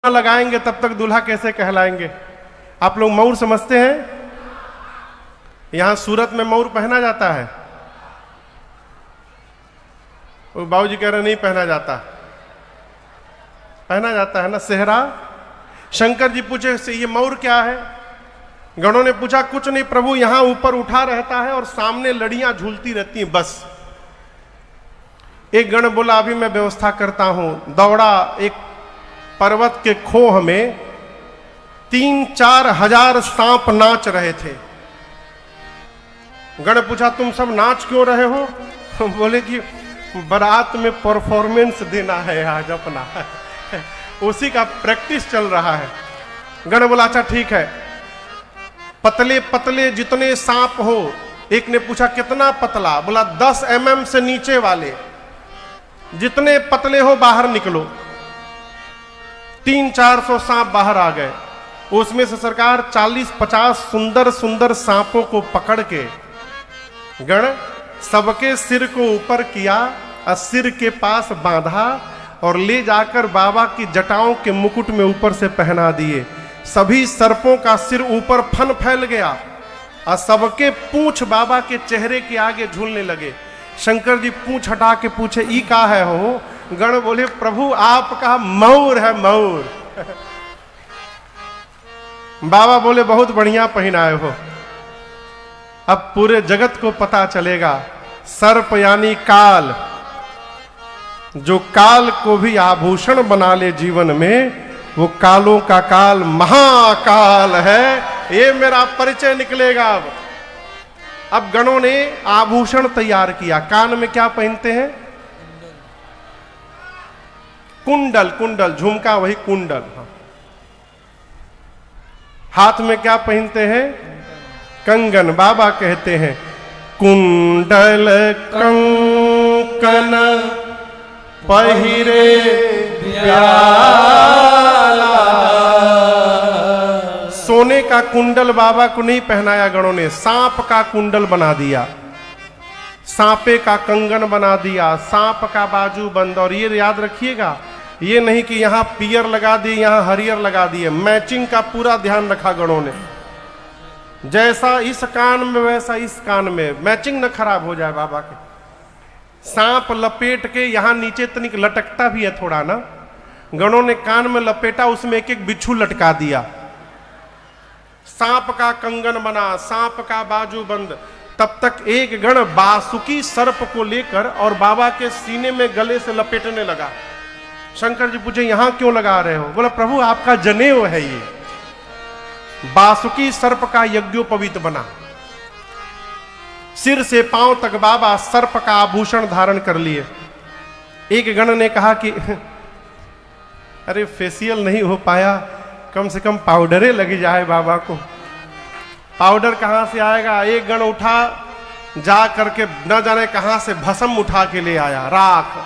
लगाएंगे तब तक दूल्हा कैसे कहलाएंगे? आप लोग मौर समझते हैं? यहां सूरत में मौर पहना जाता है? वो बाबूजी कह रहे नहीं पहना जाता। पहना जाता है ना सेहरा। शंकर जी पूछे ये मौर क्या है? गणों ने पूछा कुछ नहीं प्रभु, यहां ऊपर उठा रहता है और सामने लड़ियां झूलती रहती हैं बस। एक गण बोला अभी मैं व्यवस्था करता हूं। दौड़ा एक पर्वत के खोह में 3-4 हजार सांप नाच रहे थे। गण पूछा तुम सब नाच क्यों रहे हो? बोले कि बारात में परफॉर्मेंस देना है आज अपना, उसी का प्रैक्टिस चल रहा है। गण बोला अच्छा ठीक है, पतले पतले जितने सांप हो। एक ने पूछा कितना पतला? बोला 10 mm से नीचे वाले जितने पतले हो बाहर निकलो। 300-400 सांप बाहर आ गए। उसमें से सरकार 40-50 सुंदर सुंदर सांपों को पकड़ के गण सबके सिर को ऊपर किया और सिर के पास बांधा और ले जाकर बाबा की जटाओं के मुकुट में ऊपर से पहना दिए। सभी सर्पों का सिर ऊपर फन फैल गया और सबके पूंछ बाबा के चेहरे के आगे झूलने लगे। शंकर जी पूंछ हटा के पूछे ई का है हो? गण बोले प्रभु आपका मौर है मौर। बाबा बोले बहुत बढ़िया पहनाए हो, अब पूरे जगत को पता चलेगा। सर्प यानी काल, जो काल को भी आभूषण बना ले जीवन में, वो कालों का काल महाकाल है। ये मेरा परिचय निकलेगा। अब गणों ने आभूषण तैयार किया। कान में क्या पहनते हैं? कुंडल। कुंडल झुमका वही कुंडल। हाथ में क्या पहनते हैं? कंगन। बाबा कहते हैं कुंडल कंकन पहिरे प्याला। सोने का कुंडल बाबा को नहीं पहनाया गणों ने, सांप का कुंडल बना दिया, सांपे का कंगन बना दिया, सांप का बाजू बंद। और ये याद रखिएगा, ये नहीं कि यहां पियर लगा दिए यहां हरियर लगा दिए, मैचिंग का पूरा ध्यान रखा गणों ने। जैसा इस कान में वैसा इस कान में, मैचिंग न खराब हो जाए बाबा के। सांप लपेट के यहां नीचे तनिक लटकता भी है थोड़ा ना, गणों ने कान में लपेटा, उसमें एक एक बिच्छू लटका दिया। सांप का कंगन बना, सांप का बाजू बंद। तब तक एक गण बासुकी सर्प को लेकर और बाबा के सीने में गले से लपेटने लगा। शंकर जी पूछे यहां क्यों लगा रहे हो? बोला प्रभु आपका जनेऊ है ये। बासुकी सर्प का यज्ञोपवीत बना। सिर से पांव तक बाबा सर्प का आभूषण धारण कर लिए। एक गण ने कहा कि अरे फेशियल नहीं हो पाया, कम से कम पाउडरे लगी जाए बाबा को। पाउडर कहां से आएगा? एक गण उठा, जा करके न जाने कहां से भस्म उठा के ले आया, राख।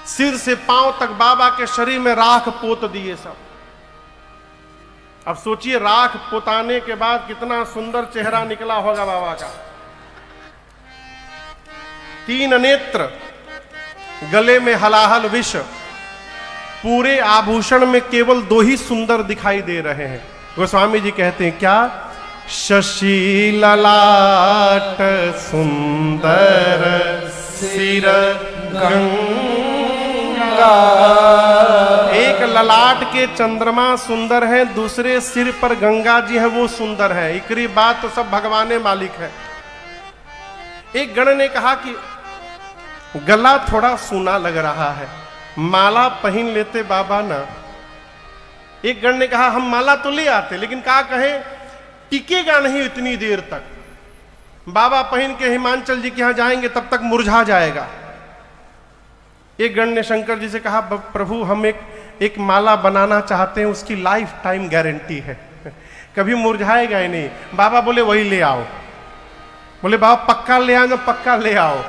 सिर से पांव तक बाबा के शरीर में राख पोत दिए सब। अब सोचिए राख पोताने के बाद कितना सुंदर चेहरा निकला होगा बाबा का। 3 नेत्र, गले में हलाहल विष, पूरे आभूषण में केवल 2 ही सुंदर दिखाई दे रहे हैं। गोस्वामी जी कहते हैं क्या? शशि ललाट सुंदर सिर गंगा। एक ललाट के चंद्रमा सुंदर है, दूसरे सिर पर गंगा जी है वो सुंदर है। इकरी बात तो सब भगवाने मालिक है। एक गण ने कहा कि गला थोड़ा सूना लग रहा है, माला पहन लेते बाबा ना। एक गण ने कहा हम माला तो ले आते, लेकिन क्या कहें टिकेगा नहीं इतनी देर तक। बाबा पहन के हिमांचल जी के यहां जाएंगे तब तक मुरझा जाएगा। एक गण ने शंकर जी से कहा प्रभु हम एक माला बनाना चाहते हैं, उसकी लाइफ टाइम गारंटी है, कभी मुरझाएगा ही नहीं। बाबा बोले वही ले आओ। बोले बाबा पक्का ले आओ? पक्का ले आओ।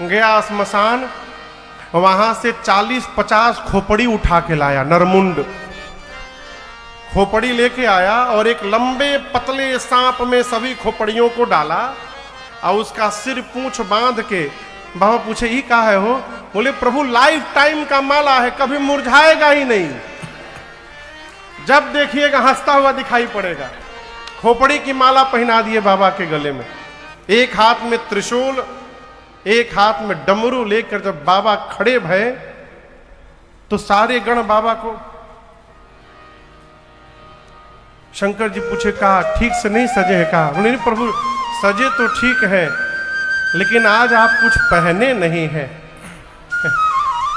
गया श्मशान, वहां से 40-50 खोपड़ी उठा के लाया, नरमुंड खोपड़ी लेके आया और एक लंबे पतले सांप में सभी खोपड़ियों को डाला और उसका सिर पूंछ बांध के। बाबा पूछे ये का है हो? बोले प्रभु लाइफ टाइम का माला है, कभी मुरझाएगा ही नहीं। जब देखिएगा हंसता हुआ दिखाई पड़ेगा। खोपड़ी की माला पहना दिए बाबा के गले में, एक हाथ में त्रिशूल, एक हाथ में डमरू लेकर जब बाबा खड़े भये तो सारे गण बाबा को, शंकर जी पूछे कहा ठीक से नहीं सजे हैं? कहा नहीं प्रभु सजे तो ठीक है, लेकिन आज आप कुछ पहने नहीं हैं।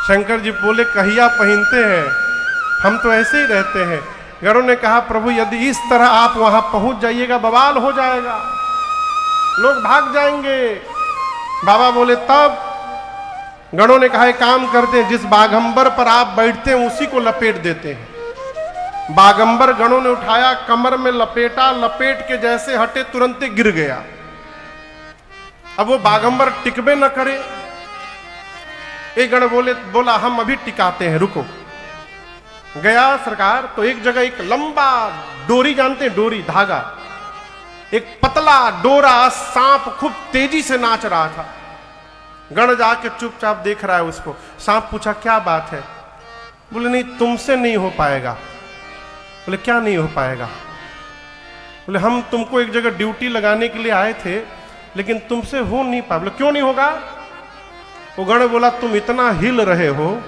शंकर जी बोले कहिया पहनते हैं, हम तो ऐसे ही रहते हैं। गणों ने कहा प्रभु यदि इस तरह आप वहां पहुंच जाइएगा बवाल हो जाएगा, लोग भाग जाएंगे। बाबा बोले तब? गणों ने कहा एक काम करते हैं, जिस बागंबर पर आप बैठते हैं उसी को लपेट देते हैं। बागंबर गणों ने उठाया, कमर में लपेटा, लपेट के जैसे हटे तुरंत गिर गया। अब वो बागंबर टिकबे न करे। एक गण बोला हम अभी टिकाते हैं, रुको। गया सरकार तो एक जगह एक लंबा डोरी, जानते हैं डोरी, धागा, एक पतला डोरा सांप खूब तेजी से नाच रहा था। गण जाके चुपचाप देख रहा है उसको। सांप पूछा क्या बात है? बोले नहीं तुमसे नहीं हो पाएगा। बोले क्या नहीं हो पाएगा? बोले हम तुमको एक जगह ड्यूटी लगाने के लिए आए थे, लेकिन तुमसे हो नहीं पाया। बोले क्यों नहीं होगा? वो गण बोला तुम इतना हिल रहे हो,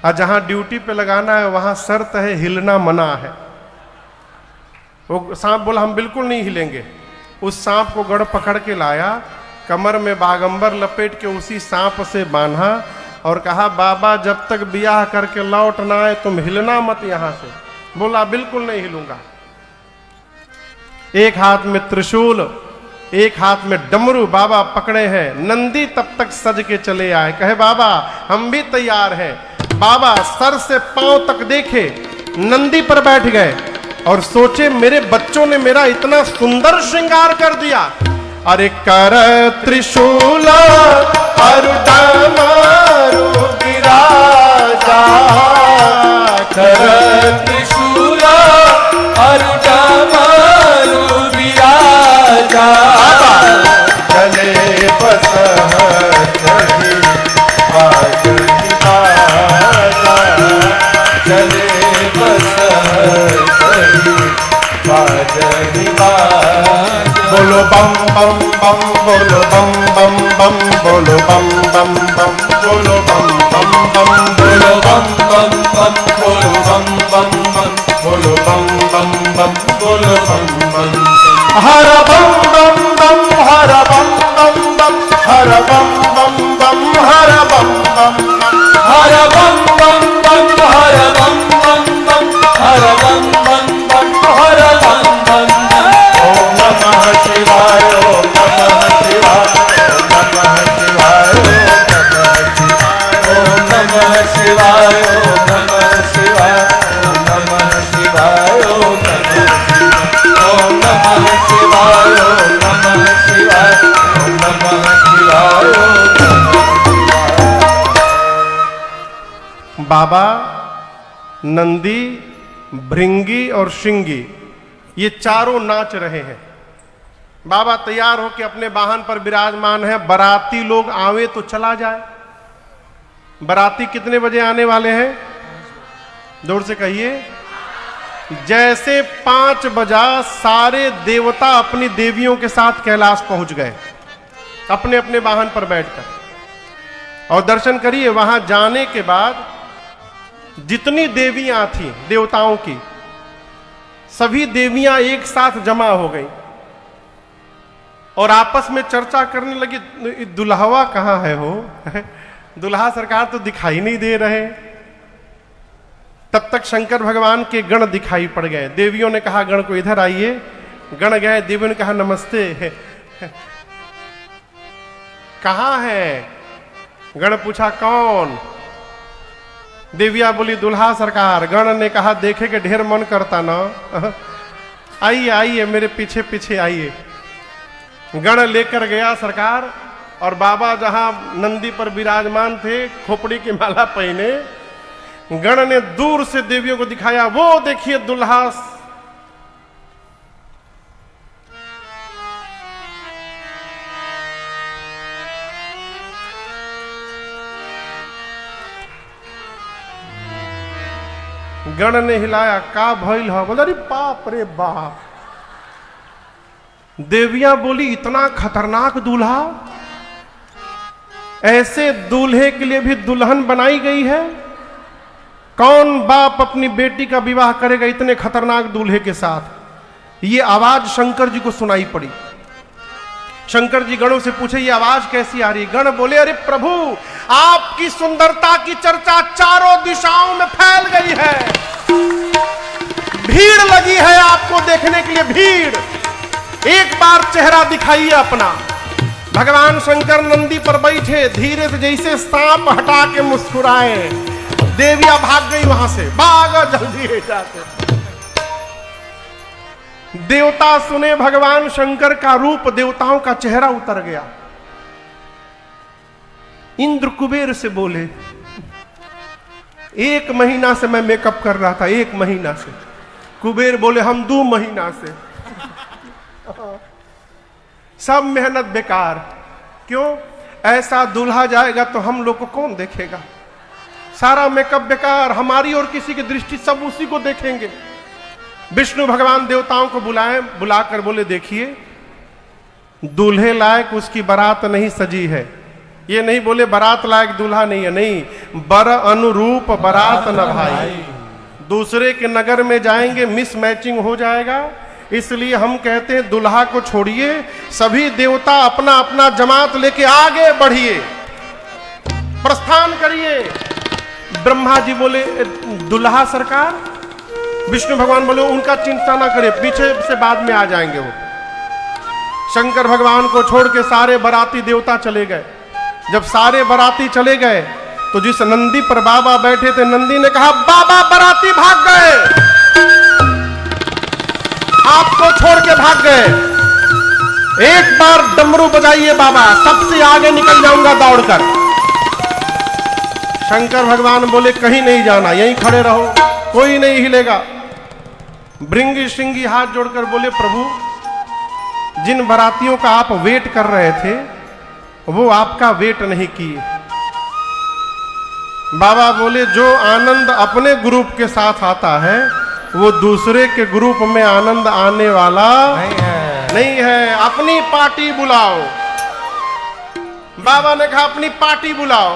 और जहां ड्यूटी पे लगाना है वहां शर्त है, हिलना मना है। वो सांप बोला हम बिल्कुल नहीं हिलेंगे। उस सांप को गण पकड़ के लाया, कमर में बागंबर लपेट के उसी सांप से बांधा और कहा बाबा जब तक ब्याह करके लौट ना आए तुम हिलना मत यहां से। बोला बिल्कुल नहीं हिलूंगा। एक हाथ में त्रिशूल, एक हाथ में डमरू बाबा पकड़े हैं। नंदी तब तक सज के चले आए, कहे बाबा हम भी तैयार हैं। बाबा सर से पांव तक देखे, नंदी पर बैठ गए और सोचे मेरे बच्चों ने मेरा इतना सुंदर श्रृंगार कर दिया। अरे कर त्रिशूल अरु डमरू विराजा, कर त्रिशूल अरु डमरू विराजा, चले बस चली बाजनी बाजा, चले बस चली बाजनी बाजा। बोलो बम बम बम, बोलो बम बम बम, बोलो बम बम बम, बोलो बम बम बम, बोलो बम बम बम, बोलो बम बम बम, बोलो बम बम बम, बोलो बम बम बम। हर बम बम बम, हर बम बम बम, हर बम बम बम, हर बम बम बम, हर बम बम बम, हर बम बम बम, हर बम बम बम, हर बम बम बम। ओम नमः शिवाय, ओम नमः शिवाय, ओम नमः शिवाय, ओम नमः शिवाय, ओम नमः शिवाय, ओम नमः शिवाय, ओम नमः शिवाय, ओम नमः शिवाय, ओम नमः शिवाय, ओम बाबा नंदी, भृंगी और श्रृंगी ये चारों नाच रहे हैं। बाबा तैयार होकर अपने वाहन पर विराजमान है। बाराती लोग आवे तो चला जाए। बाराती कितने बजे आने वाले हैं? जोर से कहिए। जैसे 5 बजा सारे देवता अपनी देवियों के साथ कैलाश पहुंच गए, अपने अपने वाहन पर बैठकर। और दर्शन करिए, वहां जाने के बाद जितनी देवियां थी देवताओं की, सभी देवियां एक साथ जमा हो गई और आपस में चर्चा करने लगी दुल्हवा कहां है हो? दुल्हा सरकार तो दिखाई नहीं दे रहे। तब तक शंकर भगवान के गण दिखाई पड़ गए। देवियों ने कहा गण को इधर आइए। गण गए, देवियों ने कहा नमस्ते। कहां है? गण पूछा कौन? देविया बोली दुल्हा सरकार। गण ने कहा देखे के ढेर मन करता ना, आइए आइए मेरे पीछे पीछे आइए। गण लेकर गया सरकार, और बाबा जहां नंदी पर विराजमान थे, खोपड़ी की माला पहने, गण ने दूर से देवियों को दिखाया, वो देखिए दुल्हा। गण ने हिलाया, का भइल ह? बोला अरे बाप रे बाप। देवियां बोली इतना खतरनाक दूल्हा, ऐसे दूल्हे के लिए भी दुल्हन बनाई गई है? कौन बाप अपनी बेटी का विवाह करेगा इतने खतरनाक दूल्हे के साथ? ये आवाज शंकर जी को सुनाई पड़ी। शंकर जी गणों से पूछे ये आवाज कैसी आ रही? गण बोले अरे प्रभु, आपकी सुंदरता की चर्चा चारों दिशाओं में फैल गई है, भीड़ लगी है आपको देखने के लिए, भीड़। एक बार चेहरा दिखाइए अपना। भगवान शंकर नंदी पर बैठे, धीरे से जैसे सांप हटा के मुस्कुराए। देवियां भाग गई वहां से, भागा जल्दी है जाके। देवता सुने भगवान शंकर का रूप, देवताओं का चेहरा उतर गया। इंद्र कुबेर से बोले 1 महीना से मैं मेकअप कर रहा था, 1 महीना से। कुबेर बोले हम 2 महीना से। सब मेहनत बेकार। क्यों? ऐसा दूल्हा जाएगा तो हम लोग को कौन देखेगा? सारा मेकअप बेकार, हमारी और किसी की दृष्टि सब उसी को देखेंगे। विष्णु भगवान देवताओं को बुलाकर बोले देखिए, दूल्हे लायक उसकी बारात नहीं सजी है। ये नहीं बोले बारात लायक दूल्हा नहीं है, नहीं, बर अनुरूप बारात न भाई। दूसरे के नगर में जाएंगे, मिस मैचिंग हो जाएगा। इसलिए हम कहते हैं दुल्हा को छोड़िए, सभी देवता अपना अपना जमात लेके आगे बढ़िए, प्रस्थान करिए। ब्रह्मा जी बोले दुल्हा सरकार? विष्णु भगवान बोले उनका चिंता ना करे, पीछे से बाद में आ जाएंगे वो। शंकर भगवान को छोड़ के सारे बाराती देवता चले गए। जब सारे बाराती चले गए तो जिस नंदी पर बाबा बैठे थे, नंदी ने कहा बाबा बाराती भाग गए, आपको छोड़ के भाग गए। एक बार डमरू बजाइए बाबा, सबसे आगे निकल जाऊंगा दौड़कर। शंकर भगवान बोले कहीं नहीं जाना, यहीं खड़े रहो, कोई नहीं हिलेगा। भृंगी श्रृंगी हाथ जोड़कर बोले प्रभु, जिन बारातियों का आप वेट कर रहे थे वो आपका वेट नहीं किए। बाबा बोले जो आनंद अपने ग्रुप के साथ आता है वो दूसरे के ग्रुप में आनंद आने वाला नहीं है। अपनी पार्टी बुलाओ। बाबा ने कहा अपनी पार्टी बुलाओ।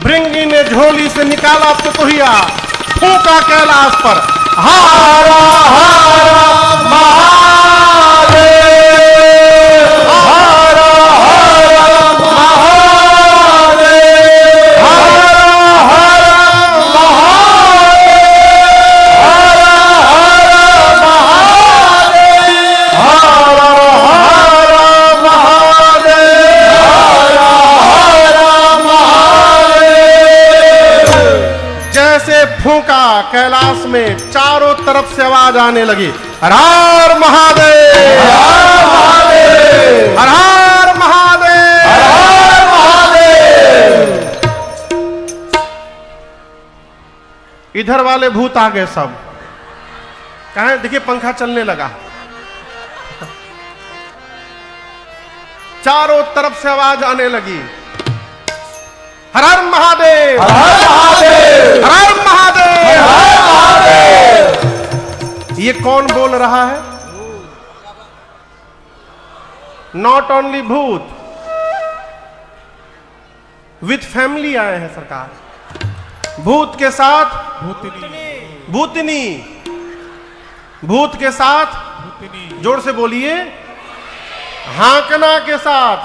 भृंगी ने झोली से निकाला तुतुहिया, फूंका कैलाश पर, हारा हारा महादेव, हारा हारा महादेव, हारा हारा महादेव, हारा हारा महादेव, हारा हारा महादेव, हारा हारा महादेव। जैसे फूंका कैलाश में चारों तरफ से आवाज आने लगी, हर हर महादेव, हर महादेव, हर हर महादेव, हर महादेव। इधर वाले भूत आ गए सब। कहा देखिए पंखा चलने लगा। चारों तरफ से आवाज आने लगी, हर हर महादेव, हर हर महादेव, हर हर महादेव, हर हर महादेव। ये कौन बोल रहा है? नॉट ओनली भूत, विथ फैमिली आए हैं सरकार। भूत के साथ भूतनी, भूत के साथ जोर से बोलिए, हाकना के साथ,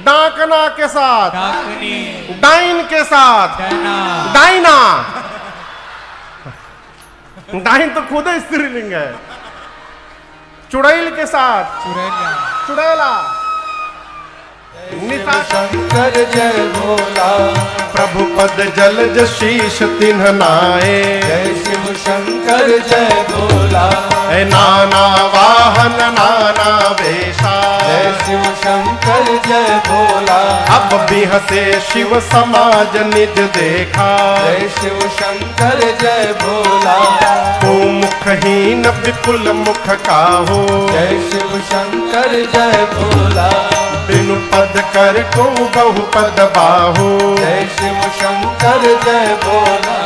डाकना के साथ, डाइन के साथ, डाइना। डाइन तो खुद ही स्त्रीलिंग है। चुड़ैल के साथ, चुड़ैला। शंकर जय भोला, प्रभु पद जलज शीश तिन्ह नाए। जय शिव शंकर जय भोला, नाना वाहन नाना वेशा। जय शिव शंकर जय भोला, अब भी हंसे शिव समाज निज देखा। जय शिव शंकर जय भोला, को मुखहीन विपुल मुख काहो। जय शिव शंकर जय भोला, बिनु पद कर को बहु पद बाहो। जय शिव शंकर जय भोला,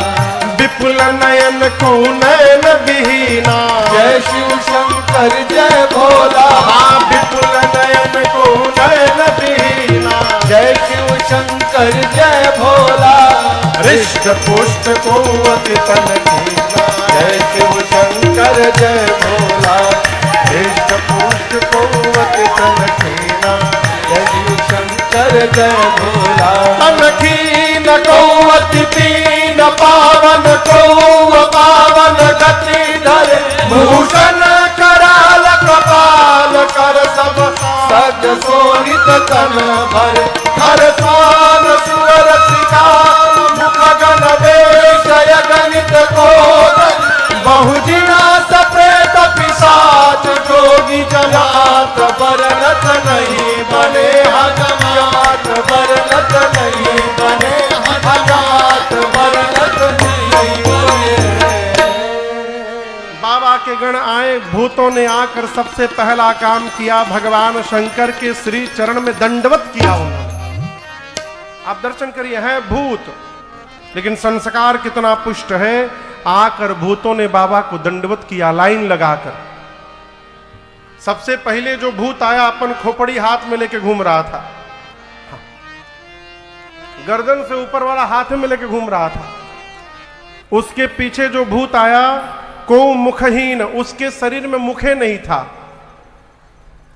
विपुल नयन को नयन विहीना। जय शिव शंकर जय भोला। हाँ विपुल नयन को नयन विहीना। जय शिव शंकर जय भोला। हृष्ट पुष्ट को अति तन कीना। जय शिव शंकर जय भोला। हृष्ट पुष्ट को अति तन कीना। जय शिव शंकर जय भोला। तन कीन को अति पीन पावन को पावन गति धर। भूषण कराल कपाल कर सब सज शोभित तन भर। हर स्वान सुर शिकार मुख गण वेशय गणित कोट। बहुजिना सप्रेत पिशाच जोगी जमात बरनत नहीं बने हजमात। बरनत नहीं बने हजमात। बरनत नहीं बने। बाबा के गण आए, भूतों ने आकर सबसे पहला काम किया, भगवान शंकर के श्री चरण में दंडवत किया उन्होंने। आप दर्शन करिए, है भूत लेकिन संस्कार कितना पुष्ट है। आकर भूतों ने बाबा को दंडवत किया लाइन लगाकर। सबसे पहले जो भूत आया अपन खोपड़ी हाथ में लेके घूम रहा था, गर्दन से ऊपर वाला हाथ में लेके घूम रहा था। उसके पीछे जो भूत आया को मुखहीन, उसके शरीर में मुखे नहीं था।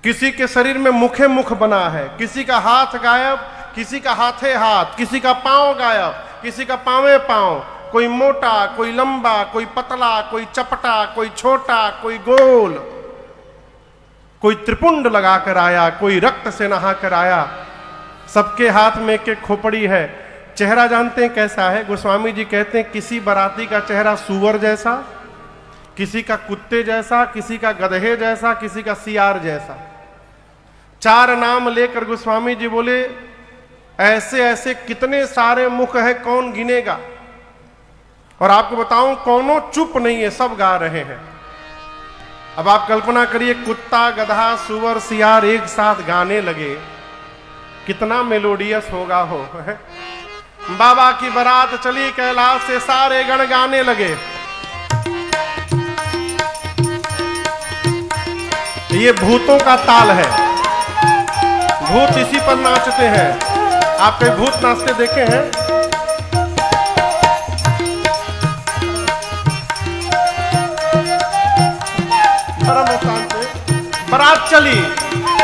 किसी के शरीर में मुखे मुख बना है, किसी का हाथ गायब, किसी का हाथे हाथ, किसी का पांव गायब, किसी का पांवे पांव। कोई मोटा, कोई लंबा, कोई पतला, कोई चपटा, कोई छोटा, कोई गोल। कोई त्रिपुंड लगाकर आया, कोई रक्त से नहाकर आया। सबके हाथ में एक खोपड़ी है। चेहरा जानते हैं कैसा है? गोस्वामी जी कहते हैं किसी बाराती का चेहरा सूअर जैसा, किसी का कुत्ते जैसा, किसी का गधे जैसा, किसी का सियार जैसा। 4 नाम लेकर गोस्वामी जी बोले ऐसे ऐसे कितने सारे मुख है, कौन गिनेगा। और आपको बताऊं कौनों चुप नहीं है, सब गा रहे हैं। अब आप कल्पना करिए, कुत्ता, गधा, सुअर, सियार एक साथ गाने लगे, कितना मेलोडियस होगा हो। बाबा की बारात चली कैलाश से, सारे गण गाने लगे। ये भूतों का ताल है, भूत इसी पर नाचते हैं। आप कहीं भूत नाचते देखे हैं? बारात चली,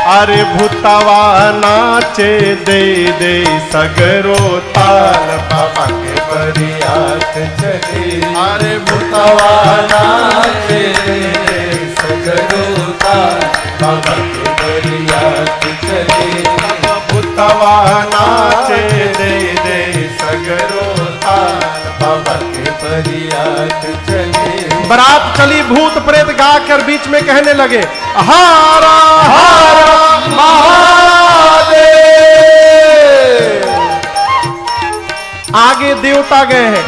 अरे भूतवा नाचे दे दे सगरो ताल, बाबा के बरियात चली। अरे भूतवा नाचे दे दे सगरो ताल, बाबा के बरियात चली। भूतवा नाचे दे दे सगरो ताल, बाबा के बरियात चली। बारात चली, भूत प्रेत गाकर बीच में कहने लगे हारा हारा महादेव। आगे देवता गए हैं।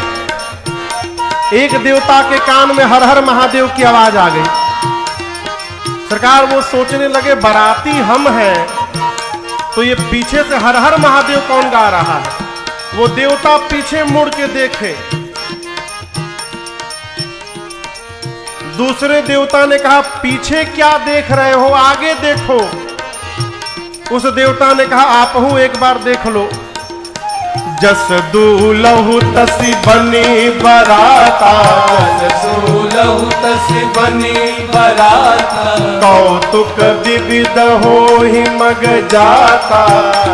एक देवता के कान में हर हर महादेव की आवाज आ गई। सरकार वो सोचने लगे बाराती हम हैं तो ये पीछे से हर हर महादेव कौन गा रहा है। वो देवता पीछे मुड़ के देखे, दूसरे देवता ने कहा पीछे क्या देख रहे हो, आगे देखो। उस देवता ने कहा आप हूं, एक बार देख लो। जस दूलहु तसी बनी बराता, जस दूलहु तसी बनी बराता। कौतुक विविध हो ही मग जाता,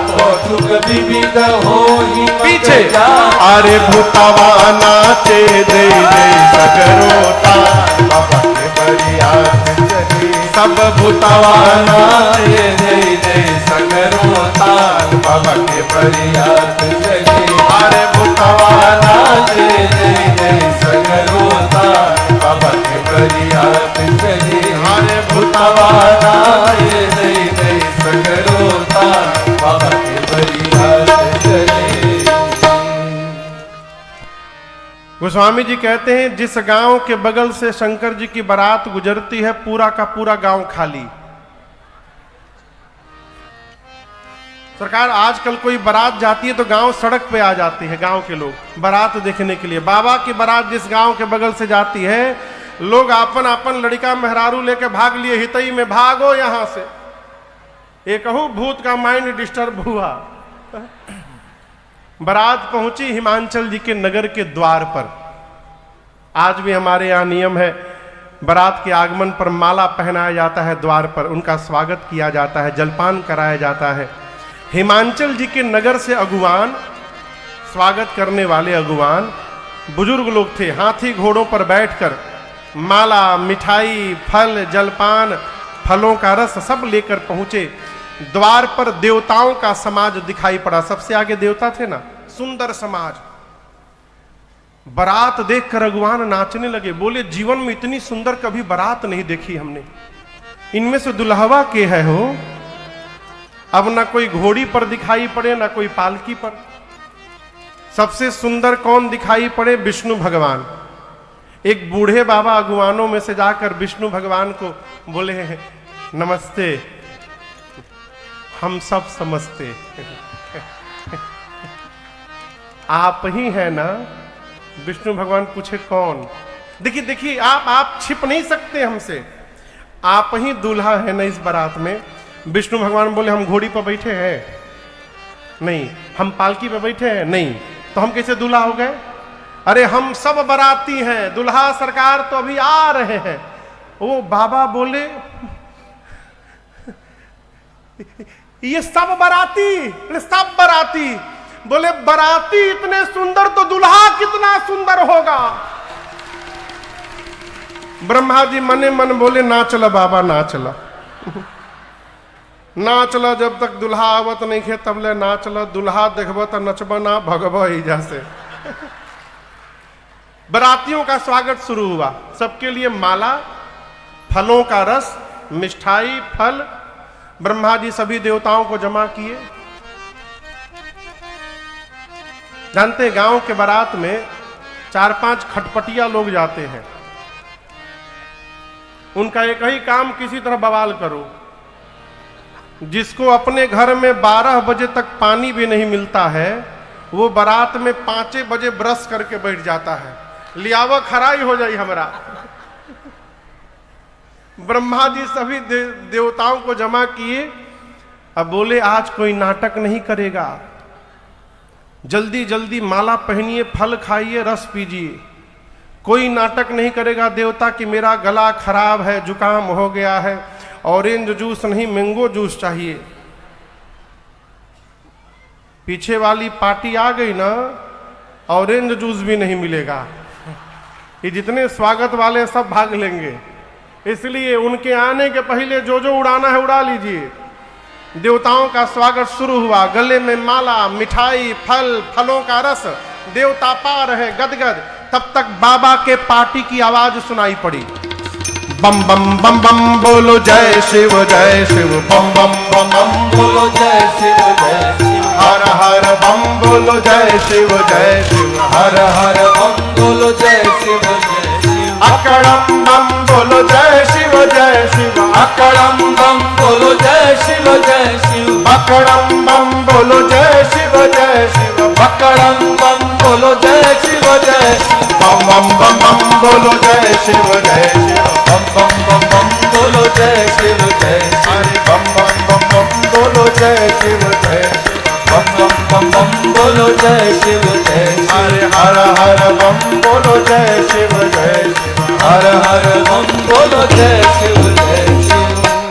कौतुक विविध हो ही मग पीछे जाता। अरे भूतवा नाचे दे दे सगरोता, बाबा के बरियात चली। सब भूतवा नाचे दे दे सगरोता, बाबा के बरियात चली। अरे भूतवा नाचे दे दे सगरोता, बाबा के बरियात चली। अरे भूतवा नाचे दे दे सगरोता, बाबा के बरियात चली। गोस्वामी जी कहते हैं जिस गांव के बगल से शंकर जी की बारात गुजरती है पूरा का पूरा गांव खाली। सरकार आजकल कोई बारात जाती है तो गांव सड़क पे आ जाती है, गांव के लोग बारात देखने के लिए। बाबा की बारात जिस गांव के बगल से जाती है, लोग आपन आपन लड़का मेहरारू लेके भाग लिए, हितई में भागो यहां से। ये कहूं भूत का माइंड डिस्टर्ब हुआ। बारात पहुंची हिमांचल जी के नगर के द्वार पर। आज भी हमारे यहां नियम है, बारात के आगमन पर माला पहनाया जाता है, द्वार पर उनका स्वागत किया जाता है, जलपान कराया जाता है। हिमांचल जी के नगर से अगुवान, स्वागत करने वाले अगुवान बुजुर्ग लोग थे, हाथी घोड़ों पर बैठकर माला, मिठाई, फल, जलपान, फलों का रस सब लेकर पहुंचे। द्वार पर देवताओं का समाज दिखाई पड़ा, सबसे आगे देवता थे ना, सुंदर समाज। बारात देखकर अगुवान नाचने लगे, बोले जीवन में इतनी सुंदर कभी बारात नहीं देखी हमने। इनमें से दुल्हवा के है हो? अब ना कोई घोड़ी पर दिखाई पड़े ना कोई पालकी पर। सबसे सुंदर कौन दिखाई पड़े? विष्णु भगवान। एक बूढ़े बाबा अगुवानों में से जाकर विष्णु भगवान को बोले, नमस्ते, हम सब समझते आप ही है ना? विष्णु भगवान पूछे कौन? देखिए देखिए, आप छिप नहीं सकते हमसे, आप ही दूल्हा है ना इस बारात में। विष्णु भगवान बोले, हम घोड़ी पर बैठे हैं? नहीं। हम पालकी पर बैठे हैं? नहीं। तो हम कैसे दूल्हा हो गए? अरे हम सब बाराती हैं, दूल्हा सरकार तो अभी आ रहे हैं। वो बाबा बोले, ये सब बाराती? सब बाराती। बोले बाराती इतने सुंदर तो दूल्हा कितना सुंदर होगा। ब्रह्मा जी मने मन बोले, ना चला बाबा, ना चला ना चला, जब तक दूल्हा आवत नहीं खे तब ले ना चला। दूल्हा देखब तो नचब ना, भगब ईजा से। बारातियों का स्वागत शुरू हुआ। सबके लिए माला, फलों का रस, मिष्ठाई, फल। ब्रह्मा जी सभी देवताओं को जमा किए। जानते गांव के बारात में 4-5 खटपटिया लोग जाते हैं। उनका एक ही काम, किसी तरह बवाल करो। जिसको अपने घर में 12 बजे तक पानी भी नहीं मिलता है, वो बारात में 5 बजे ब्रश करके बैठ जाता है, लियावा खराई हो जाई हमरा। ब्रह्मा जी सभी देवताओं को जमा किए। अब बोले आज कोई नाटक नहीं करेगा, जल्दी जल्दी माला पहनिए, फल खाइए, रस पीजिए। कोई नाटक नहीं करेगा देवता कि मेरा गला खराब है, जुकाम हो गया है, ऑरेंज जूस नहीं मैंगो जूस चाहिए। पीछे वाली पार्टी आ गई ना, ऑरेंज जूस भी नहीं मिलेगा। ये जितने स्वागत वाले सब भाग लेंगे। इसलिए उनके आने के पहले जो जो उड़ाना है उड़ा लीजिए। देवताओं का स्वागत शुरू हुआ। गले में माला, मिठाई, फल, फलों का रस, देवता पा रहे गदगद। तब तक बाबा के पार्टी की आवाज सुनाई पड़ी। बम बम बम बम बोलो जय शिव जय शिव, बम बम बम बम बोलो जय शिव जय शिव, हर हर बम बोलो जय शिव जय शिव, हर हर बम बोलो जय शिव जय शिव। अकड़म बम बोलो जय शिव जय शिव, अकड़म बम बोलो जय शिव जय शिव, अकड़म बम बोलो जय शिव जय शिव, अकड़म बम बोलो जय शिव जय शिव। बम बम बम बम बोलो जय शिव जय शिव, बम बम बम बम बोलो जय शिव जय शिव। अरे बम बम बम बम बोलो जय शिव जय शिव, बम बम बम बम बोलो जय शिव जय शिव। अरे हर हर बम बोलो जय शिव जय शिव, हर हर बम बोलो जय शिव जय शिव।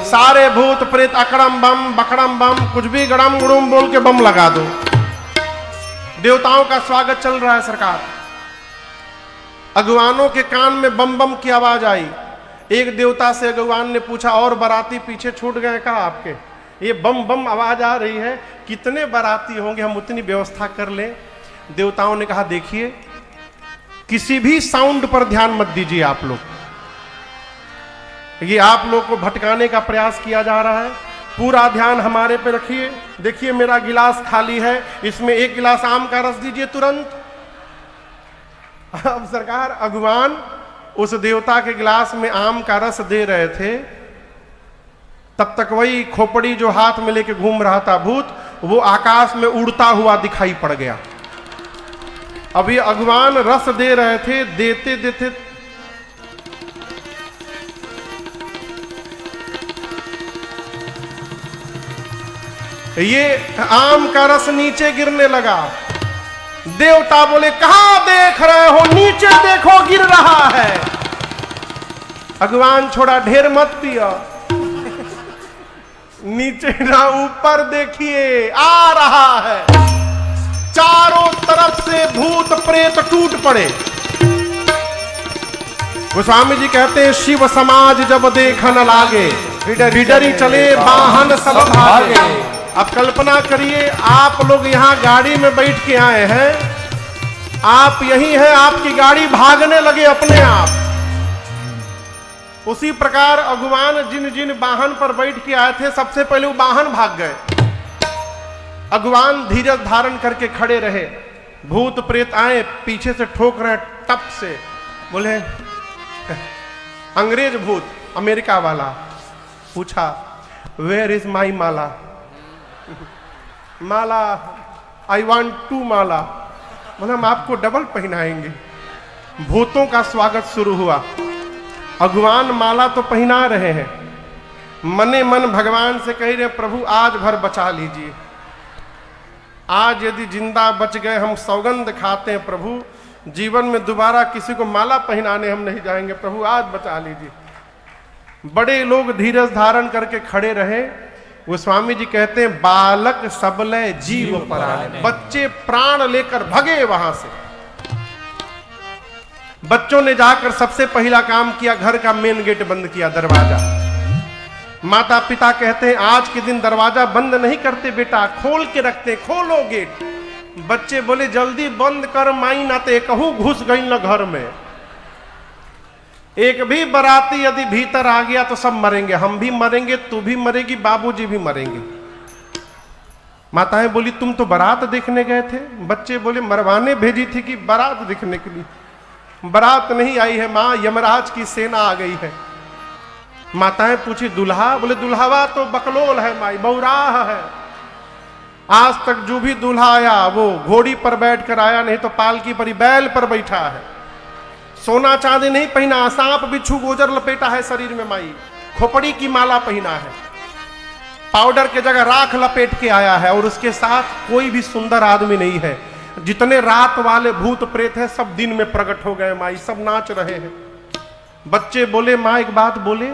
सारे भूत प्रेत अकड़म बम बकड़म बम कुछ भी गड़म गुड़म बोल के बम लगा दो। देवताओं का स्वागत चल रहा है सरकार। अगुवानों के कान में बम बम की आवाज आई। एक देवता से अगुवान ने पूछा, और बाराती पीछे छूट गए क्या आपके? ये बम बम आवाज आ रही है, कितने बाराती होंगे, हम उतनी व्यवस्था कर लें। देवताओं ने कहा, देखिए किसी भी साउंड पर ध्यान मत दीजिए आप लोग। ये आप लोग को भटकाने का प्रयास किया जा रहा है। पूरा ध्यान हमारे पे रखिए। देखिए मेरा गिलास खाली है, इसमें 1 गिलास आम का रस दीजिए तुरंत। अब सरकार अगुवान उस देवता के गिलास में आम का रस दे रहे थे, तब तक वही खोपड़ी जो हाथ में लेके घूम रहा था भूत, वो आकाश में उड़ता हुआ दिखाई पड़ गया। अभी भगवान रस दे रहे थे, देते देते ये आम का रस नीचे गिरने लगा। देवता बोले कहां देख रहे हो, नीचे देखो गिर रहा है। भगवान छोड़ा ढेर मत पिया, नीचे ना ऊपर देखिए आ रहा है। चारों तरफ से भूत प्रेत टूट पड़े। गोस्वामी जी कहते हैं शिव समाज जब देखन लागे, बिडरी चले वाहन सब भागे। अब कल्पना करिए आप लोग यहाँ गाड़ी में बैठ के आए हैं, आप यही हैं, आपकी गाड़ी भागने लगे अपने आप। उसी प्रकार भगवान जिन जिन वाहन पर बैठ के आए थे सबसे पहले वो वाहन भाग गए। भगवान धीरज धारण करके खड़े रहे। भूत प्रेत आए पीछे से ठोक रहे टप से। बोले अंग्रेज भूत अमेरिका वाला पूछा where is my mala, mala I want to mala. बोले हम आपको डबल पहनाएंगे। भूतों का स्वागत शुरू हुआ। भगवान माला तो पहना रहे हैं, मने मन भगवान से कह रहे प्रभु आज भर बचा लीजिए, आज यदि जिंदा बच गए हम सौगंध खाते हैं प्रभु, जीवन में दोबारा किसी को माला पहनाने हम नहीं जाएंगे, प्रभु आज बचा लीजिए। बड़े लोग धीरज धारण करके खड़े रहे। वो स्वामी जी कहते हैं बालक सबले जीव पराने, बच्चे प्राण लेकर भगे वहां से। बच्चों ने जाकर सबसे पहला काम किया, घर का मेन गेट बंद किया, दरवाजा। माता पिता कहते हैं आज के दिन दरवाजा बंद नहीं करते बेटा, खोल के रखते, खोलो गेट। बच्चे बोले जल्दी बंद कर माई, ना तो कहूं घुस गई न घर में। एक भी बराती यदि भीतर आ गया तो सब मरेंगे, हम भी मरेंगे, तू भी मरेगी, बाबूजी भी मरेंगे। माताएं बोली तुम तो बारात देखने गए थे। बच्चे बोले मरवाने भेजी थी कि बारात देखने के लिए। बारात नहीं आई है माँ, यमराज की सेना आ गई है। माताएं पूछी दुल्हा? बोले दुल्हावा तो बकलोल है माई, बौराह है। आज तक जो भी दूल्हा आया वो घोड़ी पर बैठ कर आया, नहीं तो पालकी पर ही बैल पर बैठा है। सोना चांदी नहीं पहना, सांप बिच्छू गोजर लपेटा है शरीर में माई, खोपड़ी की माला पहना है, पाउडर के जगह राख लपेट के आया है। और उसके साथ कोई भी सुंदर आदमी नहीं है। जितने रात वाले भूत प्रेत हैं सब दिन में प्रकट हो गए माई, सब नाच रहे हैं। बच्चे बोले माँ एक बात बोले,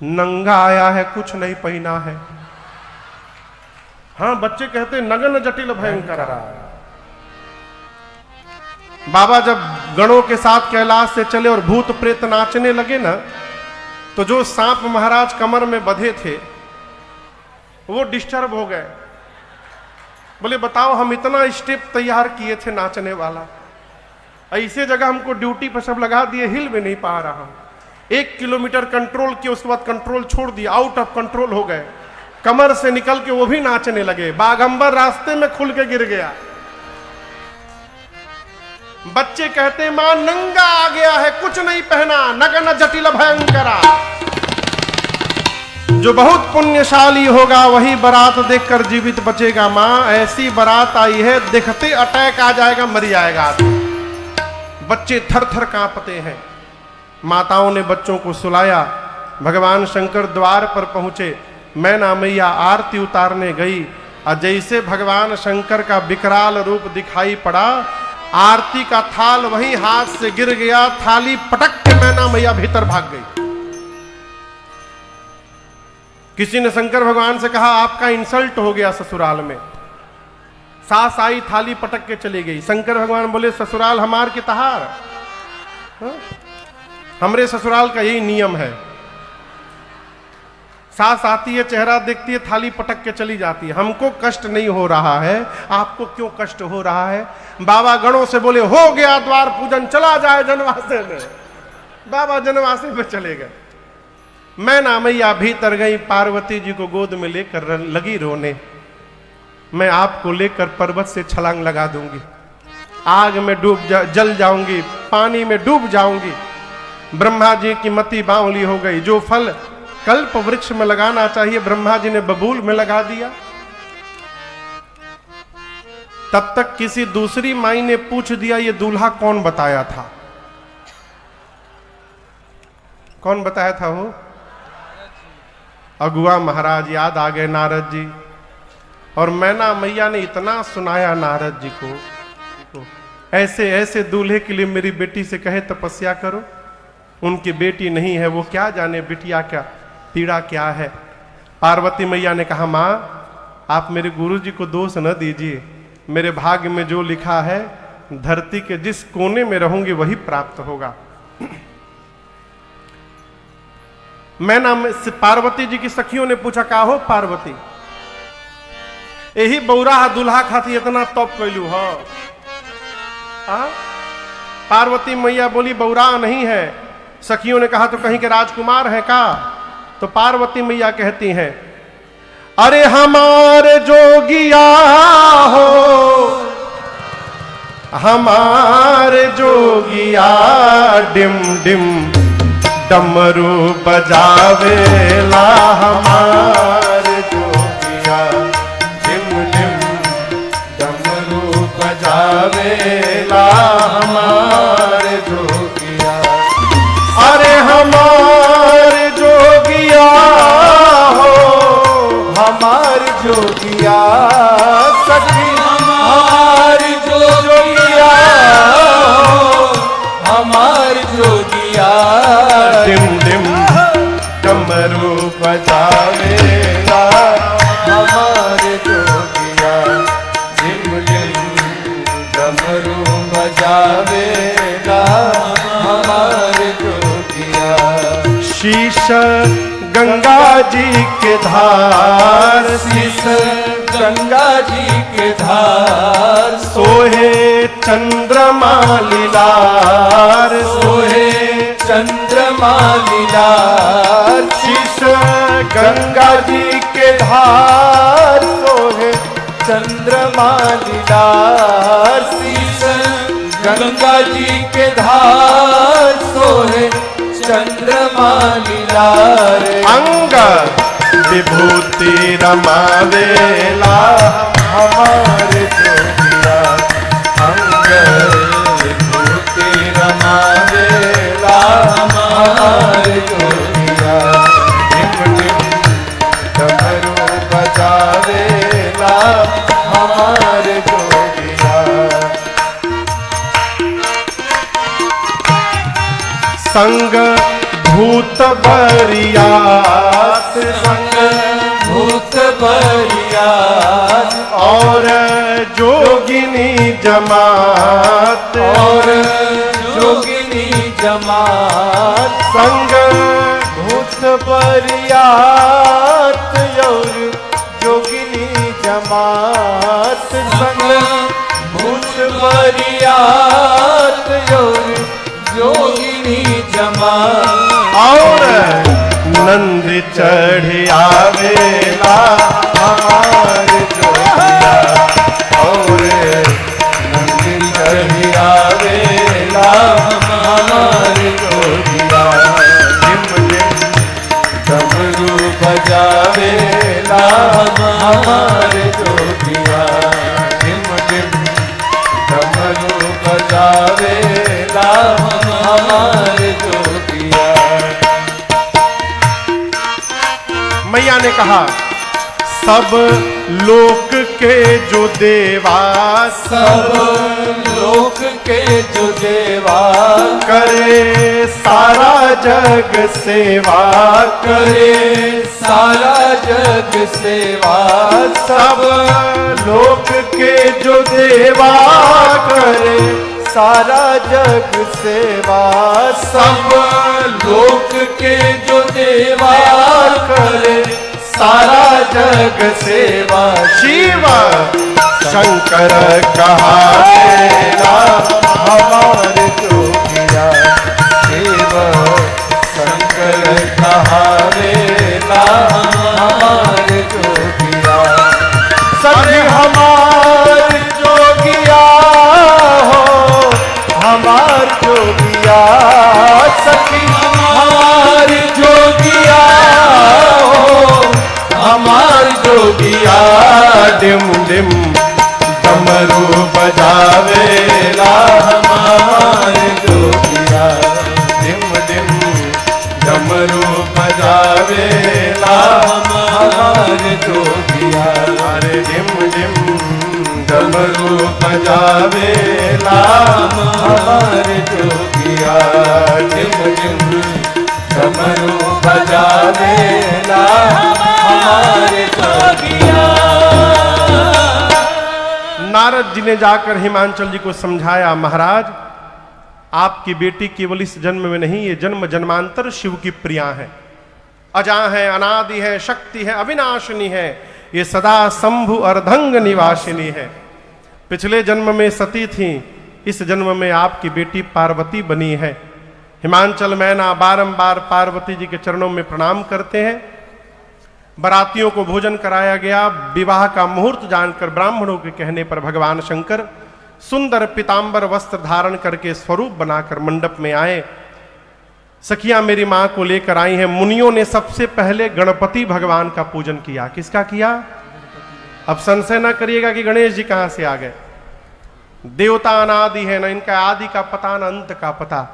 नंगा आया है कुछ नहीं पहना है। हाँ बच्चे कहते नगन जटिल भयंकर। बाबा जब गणों के साथ कैलाश से चले और भूत प्रेत नाचने लगे ना, तो जो सांप महाराज कमर में बंधे थे वो डिस्टर्ब हो गए। बोले बताओ हम इतना स्टेप तैयार किए थे नाचने वाला, ऐसे जगह हमको ड्यूटी पर सब लगा दिए, हिल भी नहीं पा रहा हूं। 1 किलोमीटर कंट्रोल किया, उसके बाद कंट्रोल छोड़ दिया, आउट ऑफ कंट्रोल हो गए। कमर से निकल के वो भी नाचने लगे। बागंबर रास्ते में खुल के गिर गया। बच्चे कहते मां नंगा आ गया है, कुछ नहीं पहना, नगन जटिल भयंकरा। जो बहुत पुण्यशाली होगा वही बारात देखकर जीवित बचेगा मां। ऐसी बारात आई है देखते अटैक आ जाएगा, मर जाएगा आदमी। बच्चे थर थर कांपते हैं। माताओं ने बच्चों को सुलाया। भगवान शंकर द्वार पर पहुंचे। मैना मैया आरती उतारने गई और जैसे भगवान शंकर का विकराल रूप दिखाई पड़ा, आरती का थाल वहीं हाथ से गिर गया, थाली पटक के मैना मैया भीतर भाग गई। किसी ने शंकर भगवान से कहा आपका इंसल्ट हो गया ससुराल में। सास आई थाली पटक के चली गई। शंकर भगवान बोले ससुराल हमार के तहार, हमरे ससुराल का यही नियम है। सास आती है, चेहरा देखती है, थाली पटक के चली जाती है। हमको कष्ट नहीं हो रहा है, आपको क्यों कष्ट हो रहा है? बाबा गणों से बोले हो गया द्वार पूजन, चला जाए जनवासे में। बाबा जनवासे में चले गए। मैना मैया भीतर गई, पार्वती जी को गोद में लेकर लगी रोने। मैं आपको लेकर पर्वत से छलांग लगा दूंगी, आग में जल जाऊंगी, पानी में डूब जाऊंगी। ब्रह्मा जी की मति बावली हो गई। जो फल कल्प वृक्ष में लगाना चाहिए, ब्रह्मा जी ने बबूल में लगा दिया। तब तक किसी दूसरी माई ने पूछ दिया, ये दूल्हा कौन बताया था? कौन बताया था वो? अगुआ महाराज। याद आ गए नारद जी। और मैना मैया ने इतना सुनाया नारद जी को, ऐसे ऐसे दूल्हे के लिए मेरी बेटी से कहे तपस्या करो। उनकी बेटी नहीं है, वो क्या जाने बिटिया क्या पीड़ा क्या है। पार्वती मैया ने कहा, माँ आप मेरे गुरु जी को दोष न दीजिए, मेरे भाग्य में जो लिखा है धरती के जिस कोने में रहूंगी वही प्राप्त होगा। मैना से पार्वती जी की सखियों ने पूछा, का हो पार्वती, यही बौरा दुल्हा खाती इतना तप कैलू हो? पार्वती मैया बोली, बौरा नहीं है। सखियों ने कहा, तो कहीं के राजकुमार है का? तो पार्वती मैया कहती हैं, अरे हमारे जोगिया हो, हमारे जोगिया डिम डिम डमरू बजावेला। हमारे जोगिया डिम डिम डमरू बजावेला। हमारे जोगिया, अरे हमारे जोगिया हो, हमार जोगिया सखी हमार जोगिया हो, हमार जोगिया डिम डिम डमरू बजावेला। हमार जोगिया डिम डिम डमरू बजावेला। हमार जोगिया शीश गंगा जी के धार, शीश गंगा जी के धार, सोहे चंद्रमा लीलार। सोहे चंद्रमा लीलार। शीश गंगा जी के धार, सोहे चंद्रमा लीलार। शीश गंगा जी के धार, सोहे चंद्रमा लीलार। अंग विभूति रमावेला। हमारे जोगिया अंग विभूति रमावेला। हमारे जोगिया डिम डिम डमरू बजावेला। हमारे जोगिया संग भूत बरियात, संग भूत बरियात, और जोगिनी जमात, और जोगिनी जमात। संग भूत बरियात और जोगिनी जमात। संग भूत बरियात और जोगिनी जमात। और नंद चढ़ आवेला। हमारे जोगिया और नंद चढ़ आवेला। हमारे जोगिया डिम डिम डमरू बजावेला। हमारे जोगिया डिम डिम डमरू बजावेला। हमारे जोगिया मैया ने कहा, सब लोक के जो देवा, सब लोक के जो देवा, करे सारा जग सेवा, करे सारा जग सेवा। सब लोक के जो देवा, करे सारा जग सेवा। सब लोक के जो देवा, करे सारा जग सेवा। शिव शंकर कहावेला। हमारे जोगिया शिव शंकर कहावेला। हमारे जोगिया सभी हमार जोगिया हो, हमार जोगिया सखी हमार जोगिया जोगिया डिम डिम डमरू बजावेला हमारे जोगिया डिम डिम डमरू बजावेला हमारे जोगिया अरे डिम डिम डमरू बजावेला हमारे जोगिया डिम डिम डमरू बजावेला हमारे जोगिया। नारद जी ने जाकर हिमांचल जी को समझाया, महाराज आपकी बेटी केवल इस जन्म में नहीं, ये जन्म जन्मांतर शिव की प्रिया है, अजा है, अनादि है, शक्ति है, अविनाशिनी है, ये सदा शंभु अर्धंग निवासिनी है। पिछले जन्म में सती थी, इस जन्म में आपकी बेटी पार्वती बनी है। हिमांचल मैना बारंबार पार्वती जी के चरणों में प्रणाम करते हैं। बरातियों को भोजन कराया गया। विवाह का मुहूर्त जानकर ब्राह्मणों के कहने पर भगवान शंकर सुंदर पीतांबर वस्त्र धारण करके स्वरूप बनाकर मंडप में आए। सखियां मेरी मां को लेकर आई हैं। मुनियों ने सबसे पहले गणपति भगवान का पूजन किया। किसका किया? अब संशय ना करिएगा कि गणेश जी कहां से आ गए। देवता अनादि है, ना इनका आदि का पता ना अंत का पता।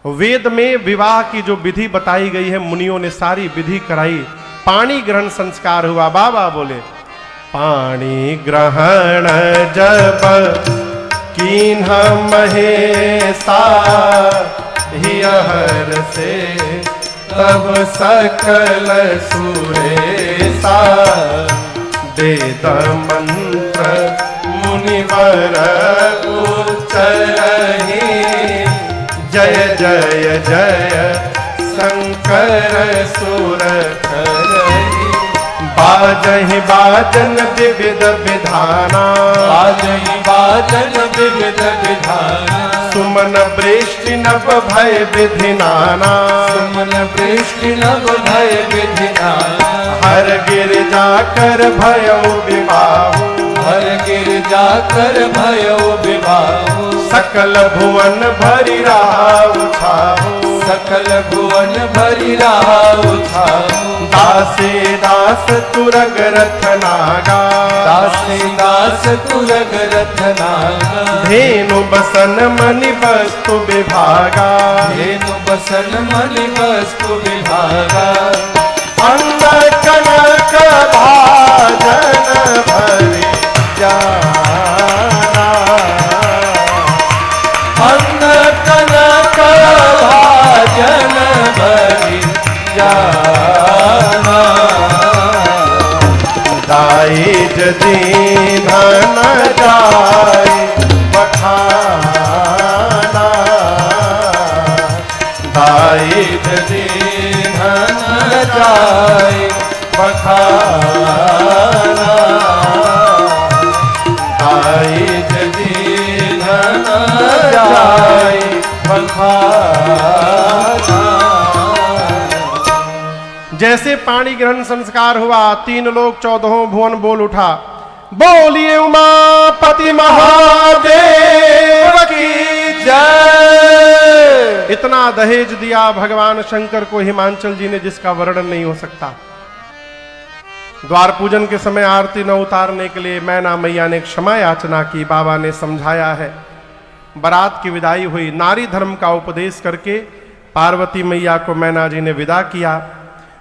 वेद में विवाह की जो विधि बताई गई है, मुनियों ने सारी विधि कराई। पाणी ग्रहण संस्कार हुआ। बाबा बोले, पाणी ग्रहण जब कीन्ह महेशा हियहर से तब सकल सुरेशा वेद मंत्र मुनिवर उच्चरहि जय जय जय शंकर सुर बाजहि बाजन विविध विधाना बाजहि बाजन विविध विधाना सुमन वृष्टि नभ भय विधि नाना सुमन वृष्टि नभ भय विधि नाना हर गिरजा कर भयो विवाहु हर गिरजा कर भयो विवाहु सकल भुवन भरि राहु छाहु सकल भुवन भरि राहु छाहु दासे दास तुरग रथ नागा दासे दास तुरग रथ नागा धेनु बसन मणि वस्तु विभागा धेनु बसन मणि वस्तु विभागा अंग कनक भाजन भरि जाना अंग कनक भाजन भरि जाना दाई जदीन न जाय बखाना दाई जदीन न जाय बखाना दाई जदीन न जाय बखाना। जैसे पाणी ग्रहण संस्कार हुआ, 3 लोक 14 भुवन बोल उठा, बोलिए उमापति महादेव की जय। इतना दहेज दिया भगवान शंकर को हिमांचल जी ने, जिसका वर्णन नहीं हो सकता। द्वार पूजन के समय आरती न उतारने के लिए मैना मैया ने क्षमा याचना की। बाबा ने समझाया है। बारात की विदाई हुई। नारी धर्म का उपदेश करके पार्वती मैया को मैना जी ने विदा किया।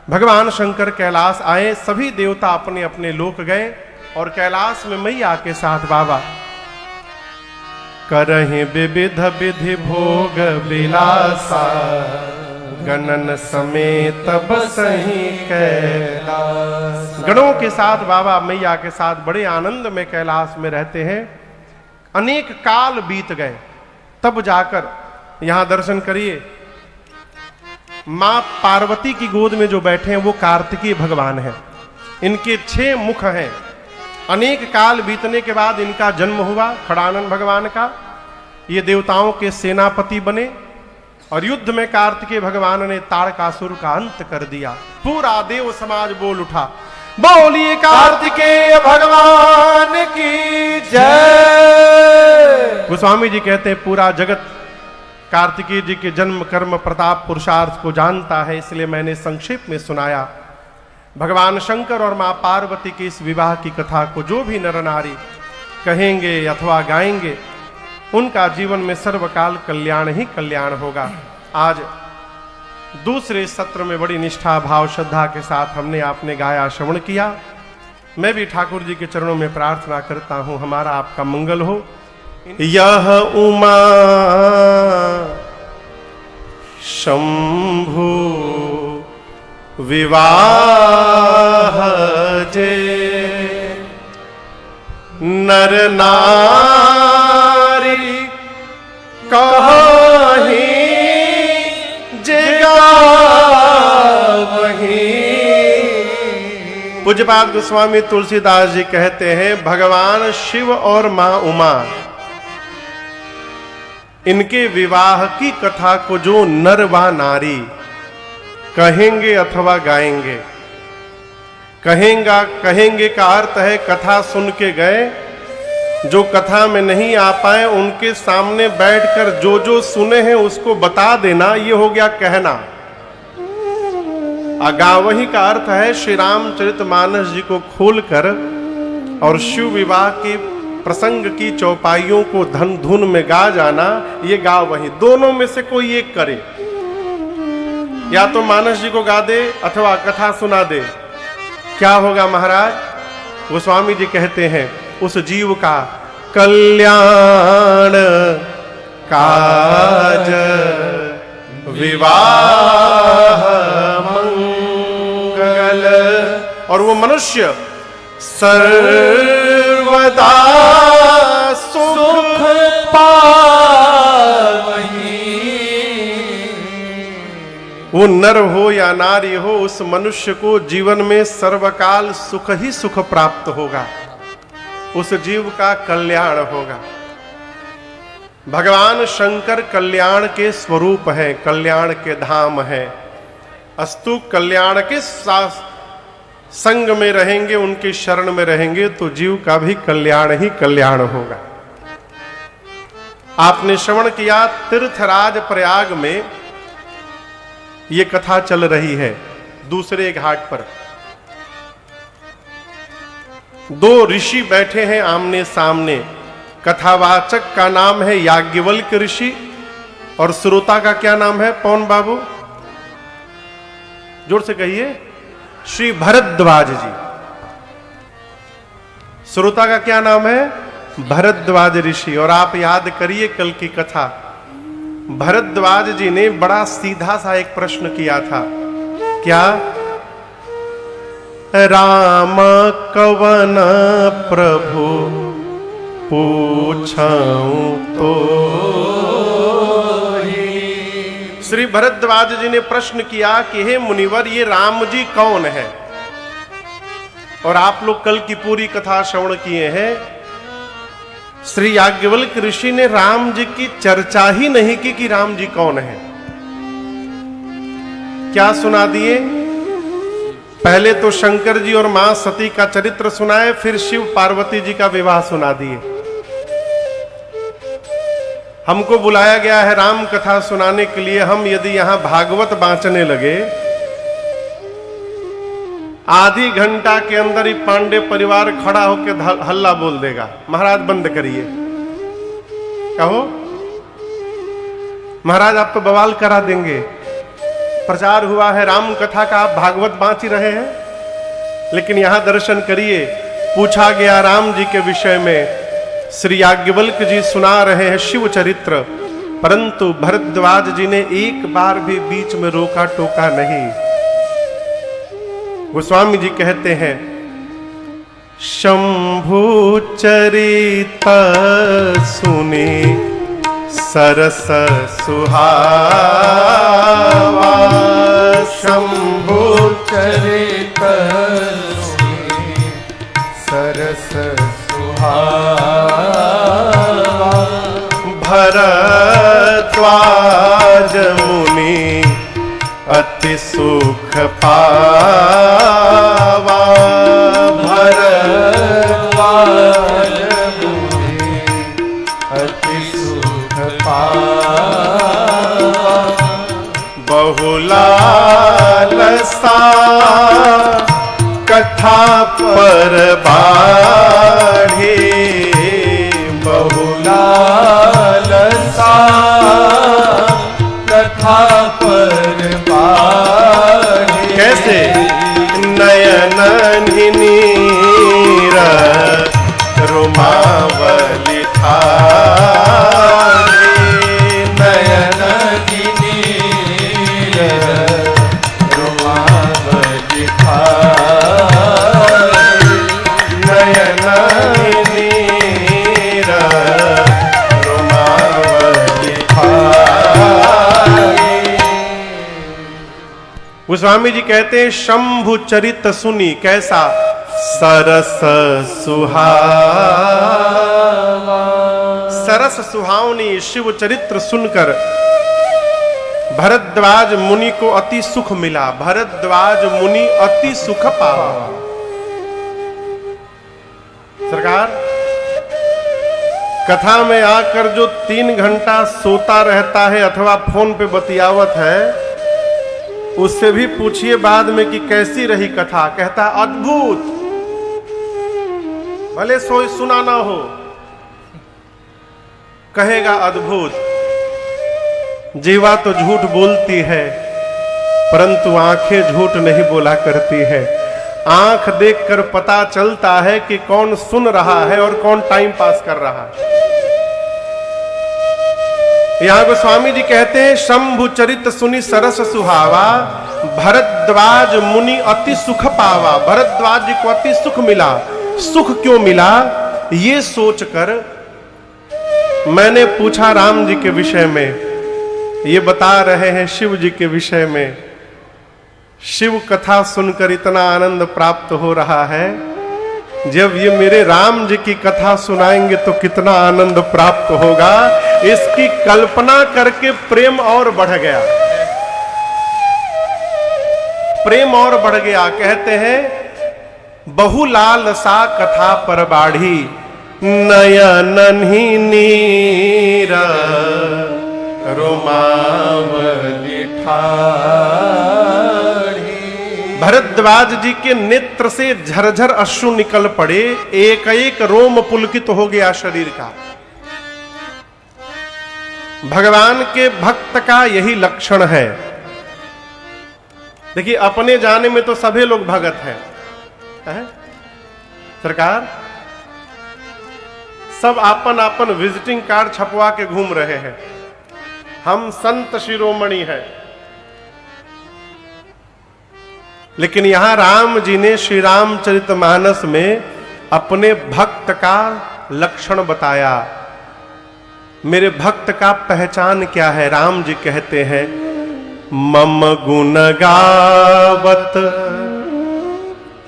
भगवान शंकर कैलाश आए। सभी देवता अपने अपने लोक गए और कैलाश में मैया के साथ बाबा करहि विविध विधि भोग विलासा गणन समेत बसहि कैलास। गणों के साथ बाबा मैया के साथ बड़े आनंद में कैलाश में रहते हैं। अनेक काल बीत गए, तब जाकर यहां दर्शन करिए। मां पार्वती की गोद में जो बैठे हैं वो कार्तिकीय भगवान हैं। इनके 6 मुख हैं। अनेक काल बीतने के बाद इनका जन्म हुआ, खड़ानन भगवान का। ये देवताओं के सेनापति बने और युद्ध में कार्तिकेय भगवान ने तारकासुर का अंत कर दिया। पूरा देव समाज बोल उठा, बोलिए कार्तिकेय भगवान की जय। गोस्वामी जी कहते हैं पूरा जगत कार्तिकेय जी के जन्म, कर्म, प्रताप, पुरुषार्थ को जानता है, इसलिए मैंने संक्षेप में सुनाया। भगवान शंकर और मां पार्वती की इस विवाह की कथा को जो भी नर नारी कहेंगे अथवा गाएंगे, उनका जीवन में सर्वकाल कल्याण ही कल्याण होगा। आज दूसरे सत्र में बड़ी निष्ठा भाव श्रद्धा के साथ हमने आपने गाया, श्रवण किया। मैं भी ठाकुर जी के चरणों में प्रार्थना करता हूं, हमारा आपका मंगल हो। यह उमा शंभु विवाह जे नर नारी कहीं पूज्यपाद गोस्वामी तुलसीदास जी कहते हैं, भगवान शिव और मां उमा इनके विवाह की कथा को जो नर व नारी कहेंगे अथवा गाएंगे, कहेंगे का अर्थ है कथा सुन के गए, जो कथा में नहीं आ पाए उनके सामने बैठकर जो जो सुने हैं उसको बता देना, ये हो गया कहना। अगावही का अर्थ है श्री रामचरितमानस जी को खोलकर और शिव विवाह के प्रसंग की चौपाइयों को धन धुन में गा जाना, ये गावही। दोनों में से कोई एक करे, या तो मानस जी को गा दे अथवा कथा सुना दे। क्या होगा महाराज? गोस्वामी जी कहते हैं, उस जीव का कल्याण काज विवाह मंगल, और वो मनुष्य सर्वदा सुख पावही। वो नर हो या नारी हो, उस मनुष्य को जीवन में सर्वकाल सुख ही सुख प्राप्त होगा, उस जीव का कल्याण होगा। भगवान शंकर कल्याण के स्वरूप हैं, कल्याण के धाम हैं। अस्तु कल्याण के संग में रहेंगे, उनके शरण में रहेंगे तो जीव का भी कल्याण ही कल्याण होगा। आपने श्रवण किया, तीर्थराज प्रयाग में ये कथा चल रही है। दूसरे घाट पर दो ऋषि बैठे हैं आमने सामने। कथावाचक का नाम है याज्ञवल्क्य ऋषि और श्रोता का क्या नाम है पवन बाबू? जोर से कहिए। श्री भरद्वाज जी। श्रोता का क्या नाम है? भरद्वाज ऋषि। और आप याद करिए कल की कथा, भरद्वाज जी ने बड़ा सीधा सा एक प्रश्न किया था। क्या? राम कवन प्रभु पूछऊं तो। श्री भरद्वाज जी ने प्रश्न किया कि हे मुनिवर, ये राम जी कौन है? और आप लोग कल की पूरी कथा श्रवण किए हैं। श्री याज्ञवल्क्य ऋषि ने राम जी की चर्चा ही नहीं की कि राम जी कौन है। क्या सुना दिए? पहले तो शंकर जी और मां सती का चरित्र सुनाए, फिर शिव पार्वती जी का विवाह सुना दिए। हमको बुलाया गया है राम कथा सुनाने के लिए। हम यदि यहां भागवत बांचने लगे, आधी घंटा के अंदर ही पांडे परिवार खड़ा होकर हल्ला बोल देगा, महाराज बंद करिए। कहो महाराज आप तो बवाल करा देंगे। प्रचार हुआ है राम कथा का, आप भागवत बांच ही रहे हैं। लेकिन यहां दर्शन करिए, पूछा गया राम जी के विषय में, श्री याज्ञवल्क्य जी सुना रहे हैं शिव चरित्र, परंतु भरद्वाज जी ने एक बार भी बीच में रोका टोका नहीं। गोस्वामी जी कहते हैं, शंभु चरित सुनी सरस सुहावा। शंभु चरित सुनी सरस सुहावा। भरद्वाज मुनि अति सुख पावा। भरद्वाज मुनि अति सुख पावा। बहुलालसा कथा पर बाढ़े बहुलालसा कथा पर बाढ़े। कैसे? नयन नीर रुमावली ठाढ़े, नयन नीर रुमावली ठाढ़े, नयन नीर रुमावली ठाढ़े। गोस्वामी जी कहते हैं शंभु चरित सुनी कैसा सरस सुहावा। सरस सुहावनी शिव चरित्र सुनकर भरद्वाज मुनि को अति सुख मिला। भरद्वाज मुनि अति सुख पावा। सरकार कथा में आकर जो 3 घंटा सोता रहता है अथवा फोन पे बतियावत है, उससे भी पूछिए बाद में कि कैसी रही कथा। कहता अद्भुत, भले सोई सुना ना हो, कहेगा अद्भुत। जीवा तो झूठ बोलती है, परंतु आंखें झूठ नहीं बोला करती है। आंख देखकर पता चलता है कि कौन सुन रहा है और कौन टाइम पास कर रहा है। यहां गोस्वामी जी कहते हैं शंभु चरित सुनी सरस सुहावा, भरद्वाज मुनि अति सुख पावा। भरद्वाज जी को अति सुख मिला। सुख क्यों मिला ये सोचकर मैंने पूछा राम जी के विषय में। ये बता रहे हैं शिव जी के विषय में। शिव कथा सुनकर इतना आनंद प्राप्त हो रहा है, जब ये मेरे राम जी की कथा सुनाएंगे तो कितना आनंद प्राप्त होगा, इसकी कल्पना करके प्रेम और बढ़ गया। प्रेम और बढ़ गया। कहते हैं बहुलाल सा कथा पर बाढ़ी, नयन नीर रुमावली ठाढ़े। भरद्वाज जी के नेत्र से झरझर अश्रु निकल पड़े। एक एक रोम पुलकित हो गया शरीर का। भगवान के भक्त का यही लक्षण है। देखिए अपने जाने में तो सभी लोग भगत हैं, सरकार सब आपन आपन विजिटिंग कार्ड छपवा के घूम रहे हैं। हम संत शिरोमणि हैं, लेकिन यहां राम जी ने श्री रामचरितमानस में अपने भक्त का लक्षण बताया। मेरे भक्त का पहचान क्या है? राम जी कहते हैं मम गुण गावत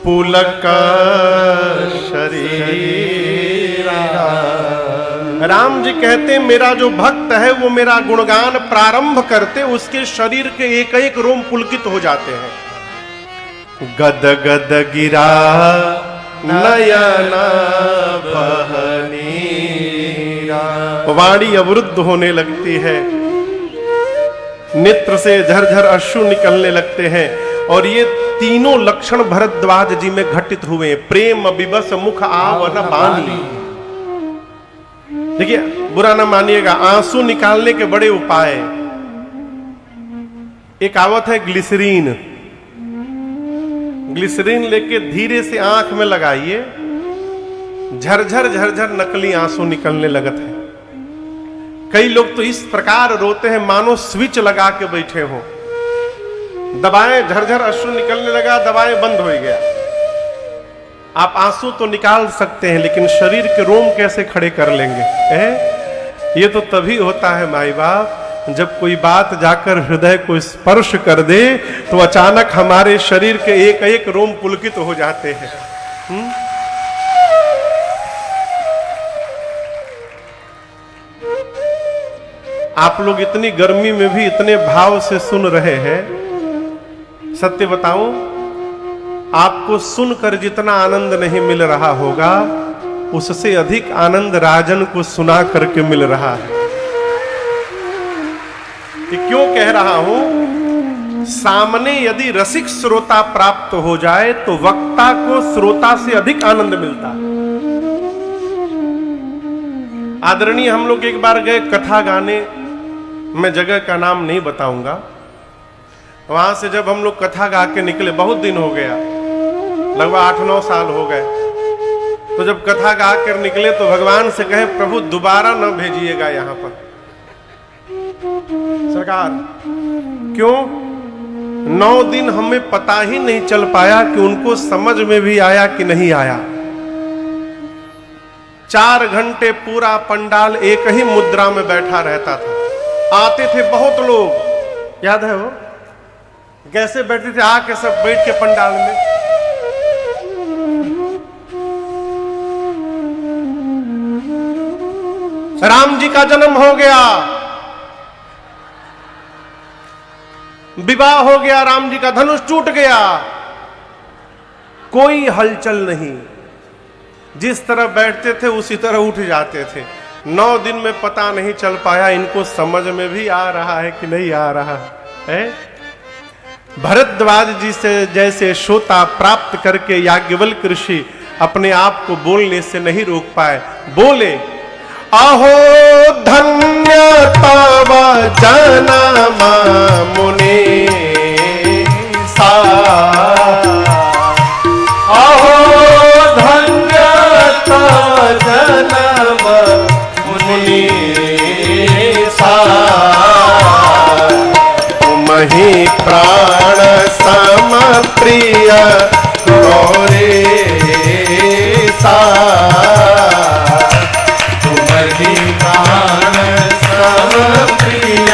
पुलक शरीरा। राम जी कहते हैं मेरा जो भक्त है वो मेरा गुणगान प्रारंभ करते उसके शरीर के एक एक रोम पुलकित हो जाते हैं। गद गद गिरा नयना बहनीरा। वाणी अवरुद्ध होने लगती है, नेत्र से झरझर अश्रु निकलने लगते हैं। और ये तीनों लक्षण भरद्वाज जी में घटित हुए। प्रेम विवश मुख आवरण बानी। देखिए बुरा ना मानिएगा, आंसू निकालने के बड़े उपाय। एक आवत है ग्लिसरीन। ग्लिसरीन लेके धीरे से आंख में लगाइए, झरझर झरझर नकली आंसू निकलने लगत है। कई लोग तो इस प्रकार रोते हैं मानो स्विच लगा के बैठे हो। दबाएं, झरझर अश्रु निकलने लगा, दबाएं, बंद हो गया। आप आंसू तो निकाल सकते हैं, लेकिन शरीर के रोम कैसे खड़े कर लेंगे? ये तो तभी होता है माई बाप, जब कोई बात जाकर हृदय को स्पर्श कर दे तो अचानक हमारे शरीर के एक एक रोम पुलकित हो जाते हैं। आप लोग इतनी गर्मी में भी इतने भाव से सुन रहे हैं। सत्य बताऊं, आपको सुनकर जितना आनंद नहीं मिल रहा होगा, उससे अधिक आनंद राजन को सुना करके मिल रहा है। कि क्यों कह रहा हूं? सामने यदि रसिक श्रोता प्राप्त हो जाए तो वक्ता को श्रोता से अधिक आनंद मिलता है। आदरणीय, हम लोग एक बार गए कथा गाने, मैं जगह का नाम नहीं बताऊंगा। वहां से जब हम लोग कथा गा के निकले, बहुत दिन हो गया, लगभग 8-9 साल हो गए, तो जब कथा गा कर निकले तो भगवान से कहे, प्रभु दोबारा न भेजिएगा यहां पर सरकार। क्यों? 9 दिन हमें पता ही नहीं चल पाया कि उनको समझ में भी आया कि नहीं आया। 4 घंटे पूरा पंडाल एक ही मुद्रा में बैठा रहता था। आते थे बहुत लोग, याद है वो कैसे बैठे थे, आके सब बैठ के पंडाल में। राम जी का जन्म हो गया, विवाह हो गया, राम जी का धनुष टूट गया, कोई हलचल नहीं। जिस तरह बैठते थे उसी तरह उठ जाते थे। 9 दिन में पता नहीं चल पाया इनको समझ में भी आ रहा है कि नहीं आ रहा है। भरद्वाज जी से जैसे श्रोता प्राप्त करके याज्ञवल्क्य ऋषि अपने आप को बोलने से नहीं रोक पाए, बोले, अहो धन्य तव जन्म मुनि सा, अहो धन्य तव जन्म मुनि सा, तुमहि प्राण सम प्रिय गौरे सा, प्राण सम प्रिय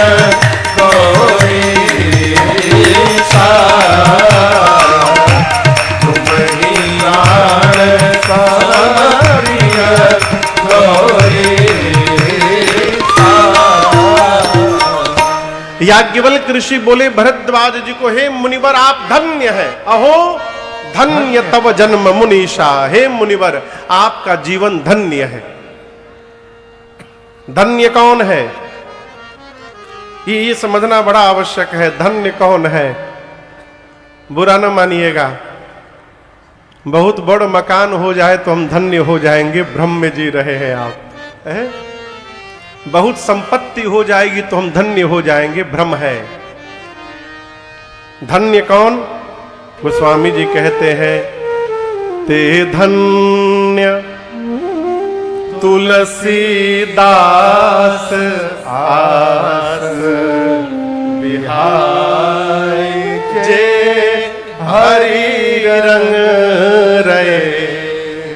गौरी सा, तुम्हारी प्राण सम प्रिय गौरी सा। याज्ञवल्क्य ऋषि बोले भरद्वाज जी को, हे मुनिवर आप धन्य हैं। अहो धन्य तव जन्म मुनीषा, हे मुनिवर आपका जीवन धन्य है। धन्य कौन है ये समझना बड़ा आवश्यक है। धन्य कौन है? बुरा न मानिएगा, बहुत बड़ मकान हो जाए तो हम धन्य हो जाएंगे, भ्रम में जी रहे हैं आप है? बहुत संपत्ति हो जाएगी तो हम धन्य हो जाएंगे, भ्रम है। धन्य कौन? गोस्वामी जी कहते हैं, ते धन्य तुलसीदास आस बिहाय जे हरि रंग रहे।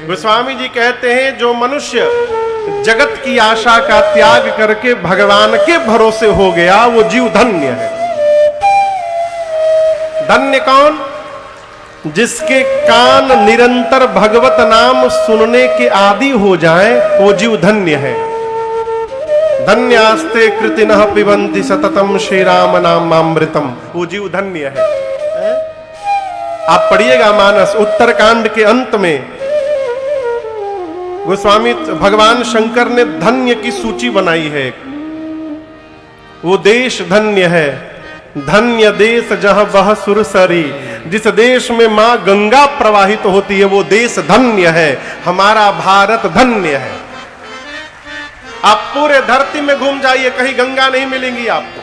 गोस्वामी जी कहते हैं, जो मनुष्य जगत की आशा का त्याग करके भगवान के भरोसे हो गया वो जीव धन्य है। धन्य कौन? जिसके कान निरंतर भगवत नाम सुनने के आदि हो जाएं, वो जीव धन्य है। धन्यास्ते कृतिनः पिबन्ति सततम श्री राम नामामृतम, वो जीव धन्य है। आप पढ़िएगा मानस उत्तरकांड के अंत में गोस्वामी भगवान शंकर ने धन्य की सूची बनाई है। वो देश धन्य है, धन्य देश जहां बह सुरसरी, जिस देश में मां गंगा प्रवाहित होती है वो देश धन्य है। हमारा भारत धन्य है। आप पूरे धरती में घूम जाइए, कहीं गंगा नहीं मिलेंगी आपको।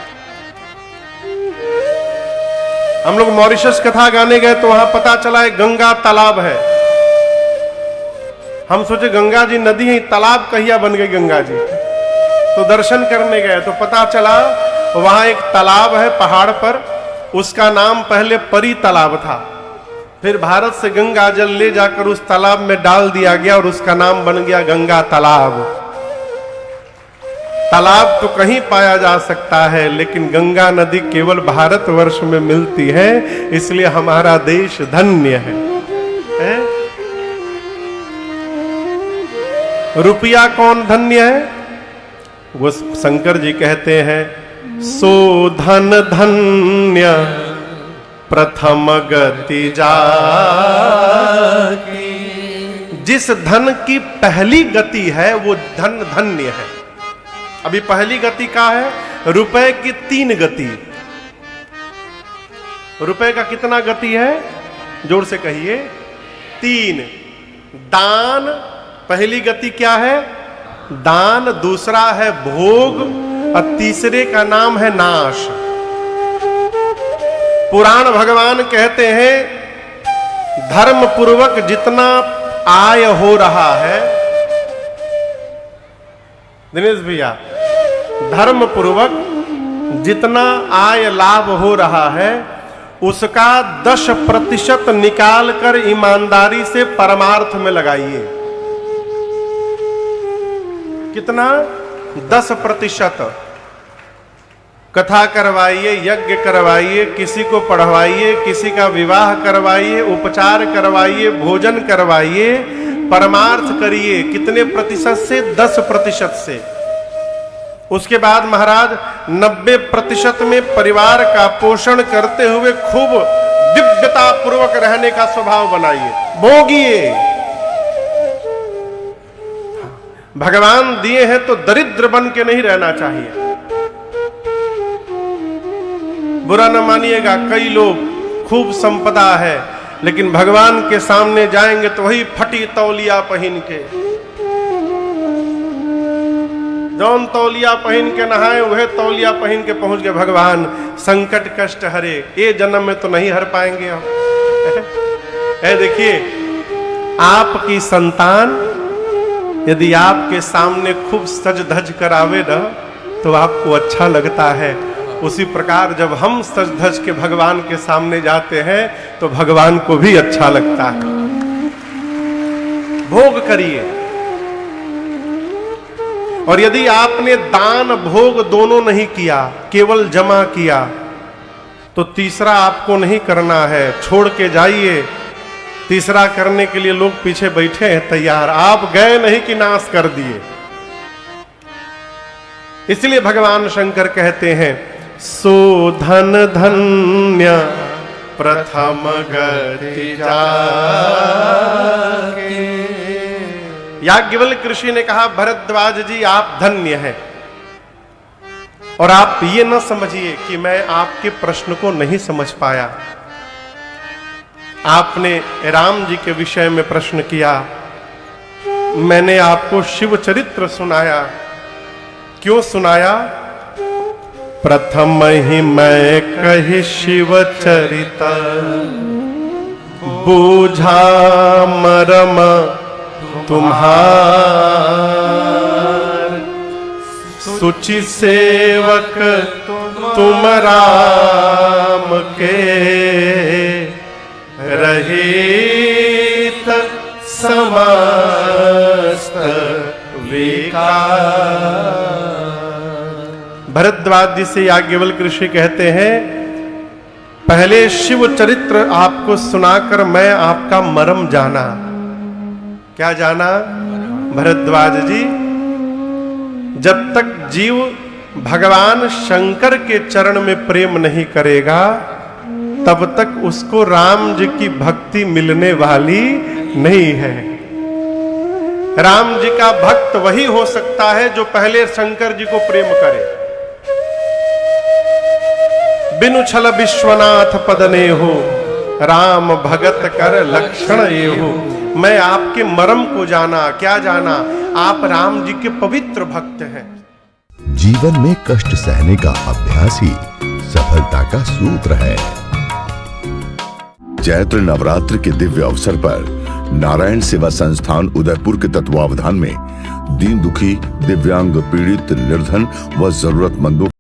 हम लोग मॉरिशस कथा गाने गए तो वहां पता चला है गंगा तालाब है। हम सोचे गंगा जी नदी है, तालाब कहिया बन गई गंगा जी। तो दर्शन करने गए तो पता चला वहां एक तालाब है पहाड़ पर, उसका नाम पहले परी तालाब था। फिर भारत से गंगा जल ले जाकर उस तालाब में डाल दिया गया और उसका नाम बन गया गंगा तालाब। तालाब तो कहीं पाया जा सकता है, लेकिन गंगा नदी केवल भारतवर्ष में मिलती है, इसलिए हमारा देश धन्य है? रुपया कौन धन्य है? वो शंकर जी कहते हैं, सो धन धन्य प्रथम गति जाकी। जिस धन की पहली गति है वो धन धन्य है। अभी पहली गति का है रुपए की 3 गति। रुपए का कितना गति है? जोर से कहिए, 3। दान, पहली गति क्या है? दान। दूसरा है भोग और तीसरे का नाम है नाश। पुराण भगवान कहते हैं धर्म पूर्वक जितना आय हो रहा है, दिनेश भैया, धर्म पूर्वक जितना आय लाभ हो रहा है उसका 10% निकाल कर ईमानदारी से परमार्थ में लगाइए। कितना? 10%। कथा करवाइए, यज्ञ करवाइए, किसी को पढ़वाइए, किसी का विवाह करवाइए, उपचार करवाइए, भोजन करवाइए, परमार्थ करिए। कितने प्रतिशत से? 10% से। उसके बाद महाराज 90% में परिवार का पोषण करते हुए खूब दिव्यता पूर्वक रहने का स्वभाव बनाइए, भोगिए। भगवान दिए हैं तो दरिद्र बन के नहीं रहना चाहिए। बुरा न मानिएगा, कई लोग खूब संपदा है लेकिन भगवान के सामने जाएंगे तो वही फटी तौलिया पहन के, जौन तौलिया पहन के नहाए वह तौलिया पहन के पहुंच गए भगवान, संकट कष्ट हरे। ये जन्म में तो नहीं हर पाएंगे हम। देखिए, आपकी संतान यदि आपके सामने खूब सज धज कर आवे ना तो आपको अच्छा लगता है। उसी प्रकार जब हम सज धज के भगवान के सामने जाते हैं तो भगवान को भी अच्छा लगता है। भोग करिए। और यदि आपने दान भोग दोनों नहीं किया, केवल जमा किया, तो तीसरा आपको नहीं करना है, छोड़ के जाइए। तीसरा करने के लिए लोग पीछे बैठे हैं तैयार, आप गए नहीं कि नाश कर दिए। इसलिए भगवान शंकर कहते हैं सो धन धन्य प्रथम गति जाके। याज्ञवल्क्य ऋषि ने कहा भरद्वाज जी आप धन्य हैं, और आप ये न समझिए कि मैं आपके प्रश्न को नहीं समझ पाया। आपने राम जी के विषय में प्रश्न किया, मैंने आपको शिव चरित्र सुनाया। क्यों सुनाया? प्रथम ही मैं कही शिव चरित, बूझा मरम तुम्हार। सुचि सेवक तुम राम के, रहित समस्त विकार। भरद्वाज जी से याज्ञवल्क्य ऋषि कहते हैं पहले शिव चरित्र आपको सुनाकर मैं आपका मर्म जाना। क्या जाना? भरद्वाज जी, जब तक जीव भगवान शंकर के चरण में प्रेम नहीं करेगा तब तक उसको राम जी की भक्ति मिलने वाली नहीं है। राम जी का भक्त वही हो सकता है जो पहले शंकर जी को प्रेम करे। बिनु छल विश्वनाथ पदने हो, राम भगत कर लक्षण ये हो। मैं आपके मर्म को जाना। क्या जाना? आप राम जी के पवित्र भक्त हैं। जीवन में कष्ट सहने का अभ्यास ही सफलता का सूत्र है। चैत्र नवरात्र के दिव्य अवसर पर नारायण सेवा संस्थान उदयपुर के तत्वावधान में दीन दुखी, दिव्यांग, पीड़ित, निर्धन व जरूरतमंदों